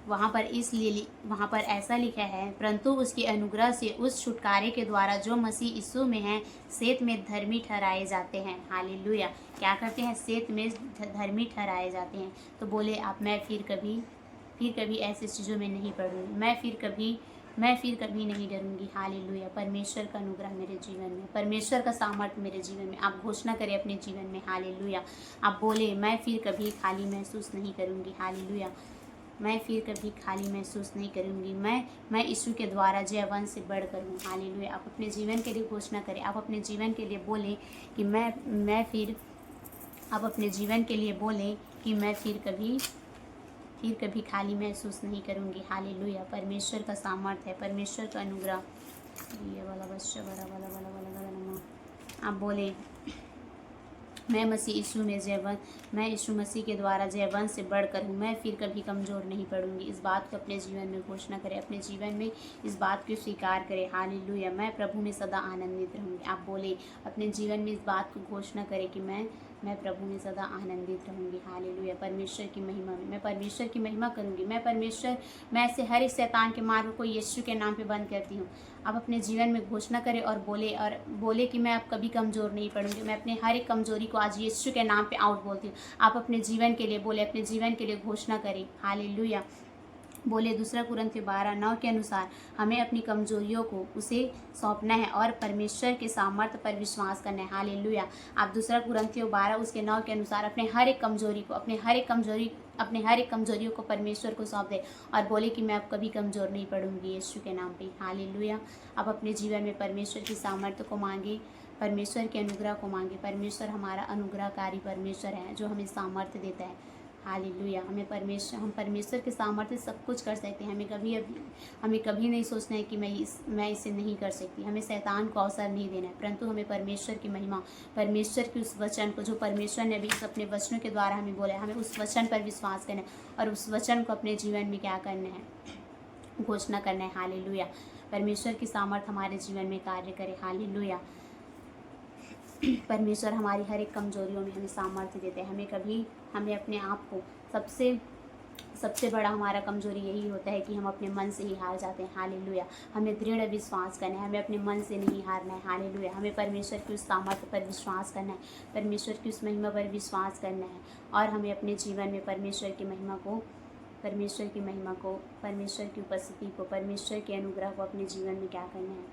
वहाँ पर ऐसा लिखा है, परंतु उसके अनुग्रह से उस छुटकारे के द्वारा जो मसीह यीशु में है सेत में धर्मी ठहराए जाते हैं। हालेलुया। क्या करते हैं? सेत में धर्मी ठहराए जाते हैं। तो बोले आप, मैं फिर कभी ऐसी चीज़ों में नहीं पड़ूंगी, मैं फिर कभी नहीं डरूंगी। हालेलुया। परमेश्वर का अनुग्रह मेरे जीवन में, परमेश्वर का सामर्थ्य मेरे जीवन में। आप घोषणा करें अपने जीवन में। हालेलुया। आप बोले, मैं फिर कभी खाली महसूस नहीं करूंगी। हालेलुया। मैं फिर कभी खाली महसूस नहीं करूंगी। मैं यीशु के द्वारा जयवंत से बढ़कर हूँ। हालेलुया। आप अपने जीवन के लिए घोषणा करें। आप अपने जीवन के लिए बोलें कि आप अपने जीवन के लिए बोलें कि मैं फिर कभी खाली महसूस नहीं करूंगी। हालेलुया। परमेश्वर का सामर्थ्य है, परमेश्वर का अनुग्रह। ये वाला बस वाला आप बोले, मैं यीशु मसीह के द्वारा जयवंत से बढ़कर हूँ। मैं फिर कभी कमज़ोर नहीं पड़ूंगी। इस बात को अपने जीवन में घोषणा करें, अपने जीवन में इस बात को स्वीकार करें। हालेलुया। मैं प्रभु में सदा आनंदित रहूँगी। आप बोले, अपने जीवन में इस बात को घोषणा करें कि मैं प्रभु में सदा आनंदित रहूँगी। हालेलुया। परमेश्वर की महिमा में मैं परमेश्वर की महिमा करूँगी। मैं ऐसे हर एक शैतान के मार्ग को यीशु के नाम पे बंद करती हूँ। आप अपने जीवन में घोषणा करें और बोले कि मैं अब कभी कमज़ोर नहीं पड़ूंगी। मैं अपने हर एक कमज़ोरी को आज यीशु के नाम पे आउट बोलती हूँ। आप अपने जीवन के लिए बोले, अपने जीवन के लिए घोषणा करें। हालेलुया। बोले, 2 कुरिन्थियों 12:9 के अनुसार हमें अपनी कमजोरियों को उसे सौंपना है और परमेश्वर के सामर्थ्य पर विश्वास करना है। हालेलुया। आप 2 कुरिन्थियों 12:9 के अनुसार अपने हर एक कमजोरियों को परमेश्वर को सौंप दे और बोले कि मैं अब कभी कमज़ोर नहीं पड़ूंगी यीशु के नाम पे। हालेलुया। आप अपने जीवन में परमेश्वर की सामर्थ्य को मांगे, परमेश्वर के अनुग्रह को मांगे। परमेश्वर हमारा अनुग्रहकारी परमेश्वर है जो हमें सामर्थ्य देता है। हालेलुया। हम परमेश्वर के सामर्थ्य सब कुछ कर सकते हैं। हमें कभी नहीं सोचना है कि मैं इसे नहीं कर सकती। हमें शैतान को अवसर नहीं देना है, परंतु हमें परमेश्वर की महिमा, परमेश्वर की उस वचन को जो परमेश्वर ने भी अपने वचनों के द्वारा हमें बोला है, हमें उस वचन पर विश्वास करना है और उस वचन को अपने जीवन में क्या करना है? घोषणा करना है। हालेलुया। परमेश्वर की सामर्थ्य हमारे जीवन में कार्य करे। हालेलुया। परमेश्वर हमारी हर एक कमजोरियों में हमें सामर्थ्य देते हैं। हमें अपने आप को सबसे बड़ा हमारा कमजोरी यही होता है कि हम अपने मन से ही हार जाते हैं। हालेलुया। हमें दृढ़ विश्वास करना है, हमें अपने मन से नहीं हारना है। हालेलुया। हमें परमेश्वर की उस सामर्थ्य पर विश्वास करना है, परमेश्वर की उस महिमा पर विश्वास करना है और हमें अपने जीवन में परमेश्वर की उपस्थिति को, परमेश्वर के अनुग्रह को अपने जीवन में क्या करना है?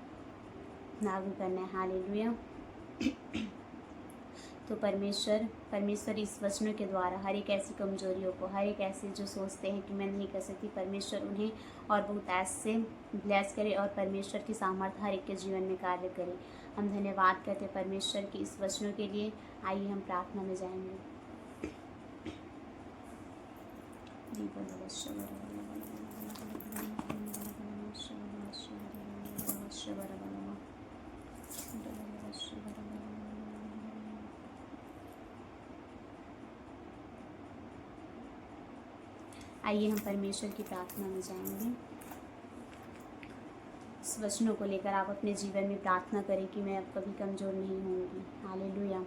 लागू करना है। हालेलुया। तो परमेश्वर इस वचनों के द्वारा हर एक ऐसी कमजोरियों को, हर एक ऐसे जो सोचते हैं कि मैं नहीं कर सकती, परमेश्वर उन्हें और बहुत ऐसे ब्लेस करे और परमेश्वर की सामर्थ्य हर एक के जीवन में कार्य करे। हम धन्यवाद करते हैं परमेश्वर की इस वचनों के लिए। आइए हम प्रार्थना में जाएंगे। आइए हम परमेश्वर की प्रार्थना में जाएंगे। इस वचनों को लेकर आप अपने जीवन में प्रार्थना करें कि मैं अब कभी कमज़ोर नहीं होंगी। हालेलुया।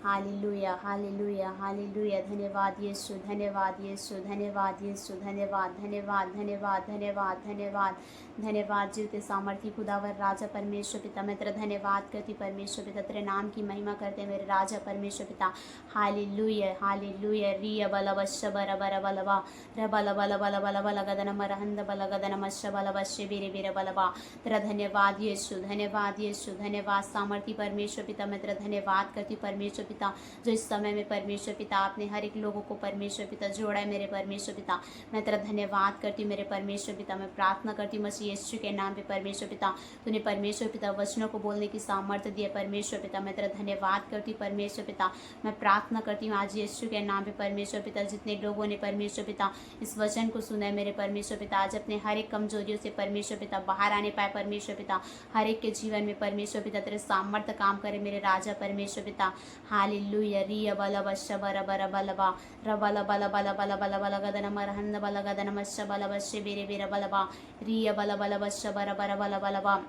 हालेलुया। हालेलुया। हालेलुया। धन्यवाद यीशु, धन्यवाद यीशु, धन्यवाद यीशु, धन्यवाद धन्यवाद धन्यवाद धन्यवाद धन्यवाद धन्यवाद। जीवते सामर्थी खुदावर राजा परमेश्वर पिता, मैं तेरा धन्यवाद करती परमेश्वर पिता, तेरे नाम की महिमा करते मेरे राजा परमेश्वर पिता। हालेलुया। हालेलुया। रिय बल वश्य बर बर बलवा र बल बल बल बल बल गदन मरहंद बल गदन मश्य बल वश्य बेरे बेरे बलवा। तेरा धन्यवाद यीशु, धन्यवाद यीशु, धन्यवाद सामर्थी परमेश्वर पिता, मैं तेरा धन्यवाद करती परमेश्वर पिता, जो इस समय में परमेश्वर पिता आपने हर एक लोगों को परमेश्वर पिता जोड़ा है। मेरे परमेश्वर पिता, मैं तेरा धन्यवाद करती हूँ मेरे परमेश्वर पिता। मैं प्रार्थना करती हूँ मसीह यीशु के नाम पे परमेश्वर पिता, तूने परमेश्वर पिता वचनों को बोलने की सामर्थ्य दिए परमेश्वर पिता। मैं तेरा धन्यवाद करती हूँ परमेश्वर पिता। मैं प्रार्थना करती हूँ आज यीशु के नाम पे परमेश्वर पिता, जितने लोगों ने परमेश्वर पिता इस वचन को सुना है मेरे परमेश्वर पिता, आज अपने हर एक कमजोरियों से परमेश्वर पिता बाहर आने पाए परमेश्वर पिता। हर एक के जीवन में परमेश्वर पिता तेरे सामर्थ्य काम करे मेरे राजा परमेश्वर पिता। हालेलुया। रिय बल वश्य बर बर बलवा र बल बल बल बल बल बल गदन मरहंद बल गदन मश्य बल वश्य बेरे बेरे बलवा। रिय बल बल वश्य बर बर बल बलवा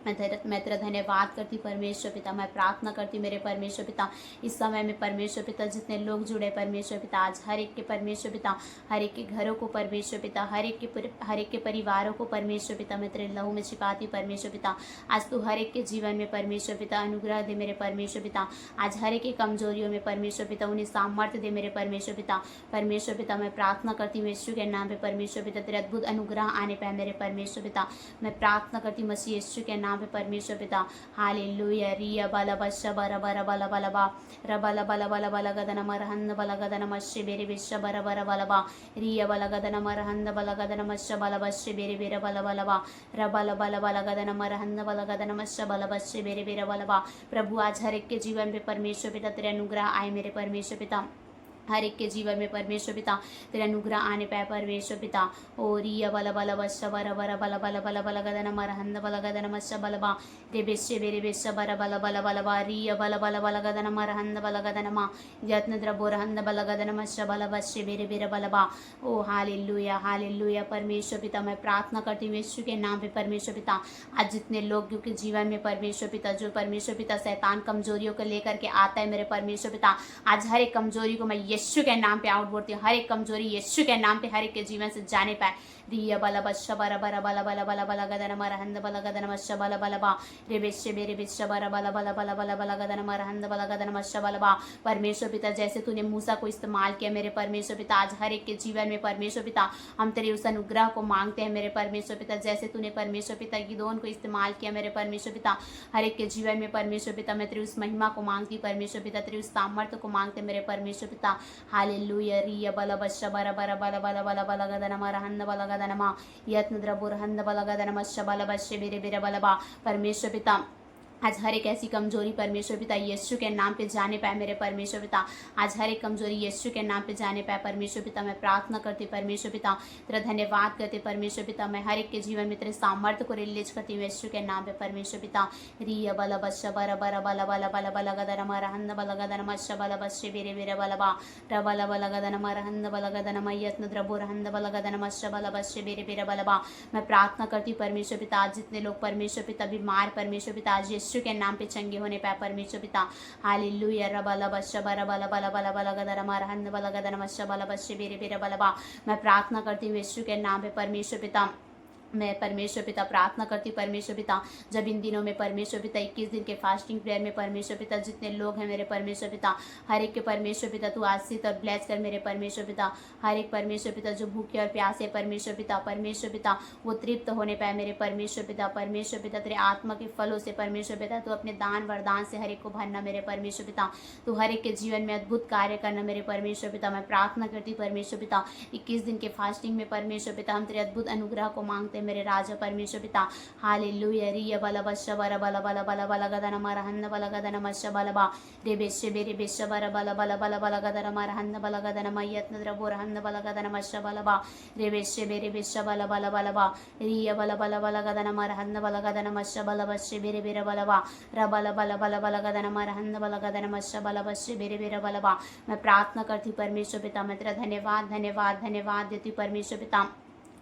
मैं तेरा धन्यवाद करती परमेश्वर पिता। मैं प्रार्थना करती मेरे परमेश्वर पिता, इस समय में परमेश्वर पिता जितने लोग जुड़े परमेश्वर पिता, आज हर एक के परमेश्वर पिता, हर एक के घरों को परमेश्वर पिता, हर एक के परिवारों को परमेश्वर पिता मैं तेरे लहू में छिपाती परमेश्वर पिता। आज तू हर एक के जीवन में परमेश्वर पिता अनुग्रह दे मेरे परमेश्वर पिता। आज हर एक की कमजोरियों में परमेश्वर पिता उन्हें सामर्थ्य दे मेरे परमेश्वर पिता। परमेश्वर पिता मैं प्रार्थना करती हूँ यीशु के नाम पे परमेश्वर पिता, तेरे अद्भुत अनुग्रह आने पाए मेरे परमेश्वर पिता। मैं प्रार्थना करती मसीह यीशु के नाम पे परमेश्वर पिता। हालेलुया। रिया बाला बशा बरा बरा बाला बाला बा रबाला बाला बाला बाला गदन मरहन बाला गदन मश्य बेरे बिशा बरा बरा बाला बा रिया बाला गदन मरहन बाला गदन मश्य बाला बश्य बेरे बेरा बाला बाला बा रबाला बाला बाला गदन मरहन बाला गदन मश्य बाला बश्य बेरे बेरा बाला बा। प्रभु आज हर एक के जीवन में परमेश्वर पिता तेरे अनुग्रह आए मेरे परमेश्वर पिता। हर एक के जीवन में परमेश्वर पिता तेरे अनुग्रह आने पाए परमेश्वर पिता। ओ रिया बला बला बशा बरा बरा बला बला बला बला गदन मरहन बला गदन मश्य बला बा रे बेशे बेरे बेशा बरा बला बला बला बा रिया बला बला बला गदन मरहन बला गदन मा यत्न द्रबोरहन बला गदन मश्य बला बश्य बेरे बेरे बला बा। ओ हालेलुया हालेलुया। परमेश्वर पिता मैं प्रार्थना करती हूँ यीशु के नाम पे परमेश्वर पिता। आज जितने लोग के जीवन में परमेश्वर पिता जो परमेश्वर पिता शैतान कमजोरियों को लेकर के आता है मेरे परमेश्वर पिता, आज हर एक कमजोरी को मैं यीशु के नाम पे आउट बोलती हूँ। हर एक कमजोरी यीशु के नाम पे हर एक के जीवन से जाने पाए। रिया बला बशा बरा बरा बला बला बला बला गदन मरहंद बला गदन मश्य बला बला बा रे बेशे बेरे बेशा बरा बला बला बला बला बला गदन मरहंद बला गदन मश्य बला बा। परमेश्वर पिता जैसे तूने मूसा को इस्तेमाल किया मेरे परमेश्वर पिता, आज हर एक के जीवन में परमेश्वर पिता हम तेरे उस अनुग्रह को मांगते हैं मेरे परमेश्वर पिता। जैसे तूने परमेश्वर पिता गिदोन को इस्तेमाल किया मेरे परमेश्वर पिता, हर एक के जीवन में परमेश्वर पिता मैं तेरी उस महिमा को मांगती परमेश्वर पिता, तेरी उस सामर्थ्य को मांगते मेरे परमेश्वर पिता। हालेलुया। रिया बला बशा बरा बरा बला बला बला बला गदन मरहंद बला गदन मा यत्न द्रबुरहंद बला गदन मश्य बला बश्य बेरे बेरे बला बा। परमेश्वर पिता आज हर एक ऐसी कमजोरी परमेश्वर पिता यीशु के नाम पे जाने पाए मेरे परमेश्वर पिता। आज हर एक कमजोरी यीशु के नाम पे जाने पाए परमेश्वर पिता। मैं प्रार्थना करती परमेश्वर पिता, तेरा धन्यवाद करते परमेश्वर पिता। मैं हर एक के जीवन में तेरे सामर्थ्य को रिलीज करती हूँ यीशु के नाम पे परमेश्वर पिता। रिया बला बशा बरा बरा बला बला बला बला गदन मरहंद बला गदन मश्य बला बश्य बेरे बेरे बला बा रबला बला गदन मरहंद बला गदन मयत्न द्रबुरहंद बला गदन मश्य बला बश्य बेरे बेरे बला बा। मैं प्रार्थना करती परमेश्वर पिता, आज जितने लोग परमेश्वर पिता बीमार परमेश्वर पिता आज यीशु के नाम पे चंगे होने पाए परमेश्वर पिता। हालेलुया। रबला बशा बरा बला बला बला बला गदन मरहंद बला गदन मश्य बला बश्य बेरे बेरे बला बा। मैं प्रार्थना करती हूँ यीशु के नाम पे परमेश्वर पिता। मैं परमेश्वर पिता प्रार्थना करती परमेश्वर पिता, जब इन दिनों में परमेश्वर पिता 21 दिन के फास्टिंग प्रेयर में परमेश्वर पिता जितने लोग हैं मेरे परमेश्वर पिता, हर एक के परमेश्वर पिता तू आशीष और ब्लेस कर मेरे परमेश्वर पिता। हर एक परमेश्वर पिता जो भूखे और प्यासे परमेश्वर पिता वो तृप्त होने पाए मेरे परमेश्वर पिता। परमेश्वर पिता तेरे आत्मा के फलों से परमेश्वर पिता तू अपने दान वरदान से हर एक को भरना मेरे परमेश्वर पिता। तू हर एक के जीवन में अद्भुत कार्य करना मेरे परमेश्वर पिता। मैं प्रार्थना करती परमेश्वर पिता 21 दिन के फास्टिंग में परमेश्वर पिता हम तेरे अद्भुत अनुग्रह को मांगते मेरे राजा परमेश्वर पिता। हालेलुया। रिया बला बशा बरा बला बला बला बला गदन मरहंद बला गदन मश्य बला बा रे बेशे बेरे बेशा बरा बला बला बला बला गदन मरहंद बला गदन मयत्न द्रबुरहंद बला गदन मश्य बला बा रे बेशे बेरे बेशा बला बला बला बा रिया बला बला बला गदन मरहंद बला गदन मश्य बला बश्य बेरे बेरे बला बा रबला बला बला बला गदन मरहंद बला गदन मश्य बला बश्य बेरे बेरे बला बा। मैं प्रार्थना करती परमेश्वर पिता, मैं तेरा धन्यवाद धन्यवाद धन्यवाद देती परमेश्वर पिता।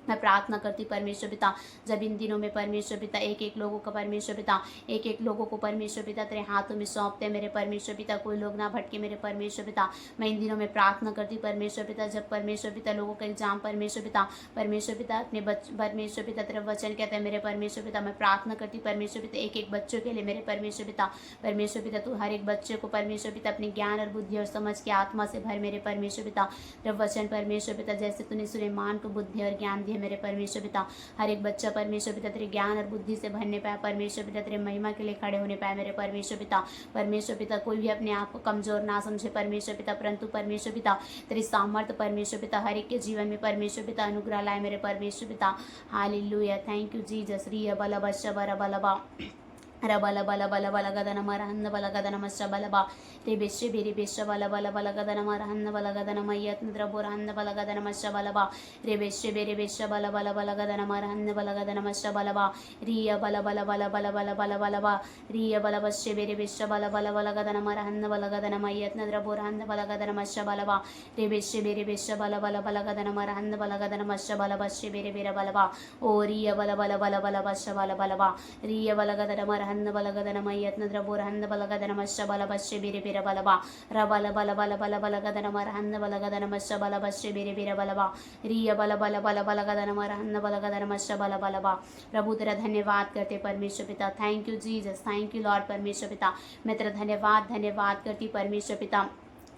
मैं प्रार्थना करती परमेश्वर पिता, जब इन दिनों में परमेश्वर पिता एक एक लोगों का परमेश्वर पिता एक एक लोगों को परमेश्वर पिता तेरे हाथों में सौंपते मेरे परमेश्वर पिता, कोई लोग ना भटके मेरे परमेश्वर पिता। मैं इन दिनों में प्रार्थना करती परमेश्वर पिता, जब परमेश्वर पिता लोगों का एग्जाम परमेश्वर पिता अपने परमेश्वर पिता तेरा वचन कहते हैं मेरे परमेश्वर पिता। मैं प्रार्थना करती परमेश्वर पिता एक एक बच्चों के लिए मेरे परमेश्वर पिता तू हर एक बच्चे को परमेश्वर पिता अपने ज्ञान और बुद्धि और समझ के आत्मा से भर मेरे परमेश्वर पिता। तेरा वचन परमेश्वर पिता जैसे तूने सुलेमान को बुद्धि और ज्ञान मेरे परमेश्वर पिता, हर एक बच्चा परमेश्वर पिता तेरे ज्ञान और बुद्धि से भरने पाए परमेश्वर पिता, तेरे महिमा के लिए खड़े होने पाए मेरे परमेश्वर पिता। परमेश्वर पिता कोई भी अपने आप को कमजोर ना समझे परमेश्वर पिता, परंतु परमेश्वर पिता तेरी सामर्थ्य परमेश्वर पिता हर एक के जीवन में परमेश्वर पिता अनुग्रह लाए मेरे परमेश्वर पिता। हालेलुया। Thank you Jesus. रिया बला बशा बरा बला बा Rabala bala bala bala gadana marahanda bala gadana masha bala ba rebeshe bere besha bala bala bala gadana marahanda bala gadana mayat nidra borahanda bala gadana masha bala ba rebeshe bere besha bala bala bala gadana marahanda bala gadana masha bala ba riya bala bala bala bala bala bala bala ba riya bala bashe bere besha bala bala bala gadana marahanda bala gadana mayat nidra borahanda bala gadana masha bala ba rebeshe bere besha bala bala bala gadana marahanda bala gadana masha bala bashe bere bere bala ba o riya bala bala bala bala basha bala bala ba riya bala gadana marahanda ಹನ್ನ ಬಲಗದನ ಮಯ್ಯತ್ನ ದ್ರಬೋರ ಹನ್ನ ಬಲಗದನ ಮಶ್ಯ ಬಲ ಬಶ್ಯ ಬೇರೆ ಬೇರೆ ಬಲಬ ರಬಲ ಬಲ ಬಲ ಬಲ ಬಲಗದನ ಮರ ಹನ್ನ ಬಲಗದನ ಮಶ್ಯ ಬಲ ಬಶ್ಯ ಬೇರೆ ಬೇರೆ ಬಲಬ रिय बल बल बल बलगदन मर हन्न बलगदन मश्य बल बलबा। प्रभु तेरा धन्यवाद करते परमेश्वर पिता। Thank you Jesus, thank you Lord परमेश्वर पिता। मैं तेरा धन्यवाद करती परमेश्वर पिता।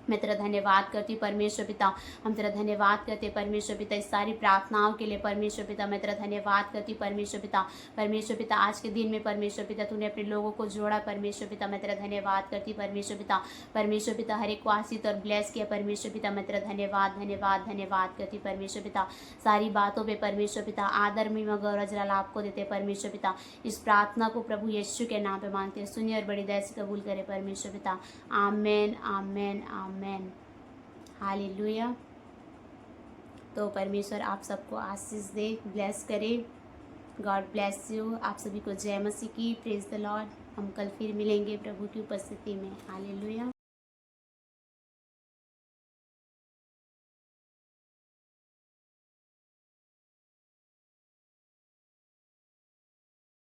मैं तेरा धन्यवाद करती परमेश्वर पिता। हम तेरा धन्यवाद करते परमेश्वर पिता इस सारी प्रार्थनाओं के लिए परमेश्वर पिता। मैं तेरा धन्यवाद करती परमेश्वर पिता। परमेश्वर पिता आज के दिन में परमेश्वर पिता तूने अपने लोगों को जोड़ा परमेश्वर पिता। मैं तेरा धन्यवाद करती परमेश्वर पिता। परमेश्वर पिता हर एक को आशीष और ब्लेस किया परमेश्वर पिता। मैं तेरा धन्यवाद धन्यवाद धन्यवाद करती परमेश्वर पिता। सारी बातों पे परमेश्वर पिता आदर में गौरव जलाल आपको देते परमेश्वर पिता। इस प्रार्थना को प्रभु यीशु के नाम पे मांगते हैं, सुनिए और बड़ी दया से कबूल करे परमेश्वर पिता। आमेन आमेन आमेन, हालेलुया। तो परमेश्वर आप सबको आशीष दे, ब्लेस करे। God bless you. आप सभी को जय मसीह की। Praise the Lord. हम कल फिर मिलेंगे प्रभु की उपस्थिति में। हालेलुया।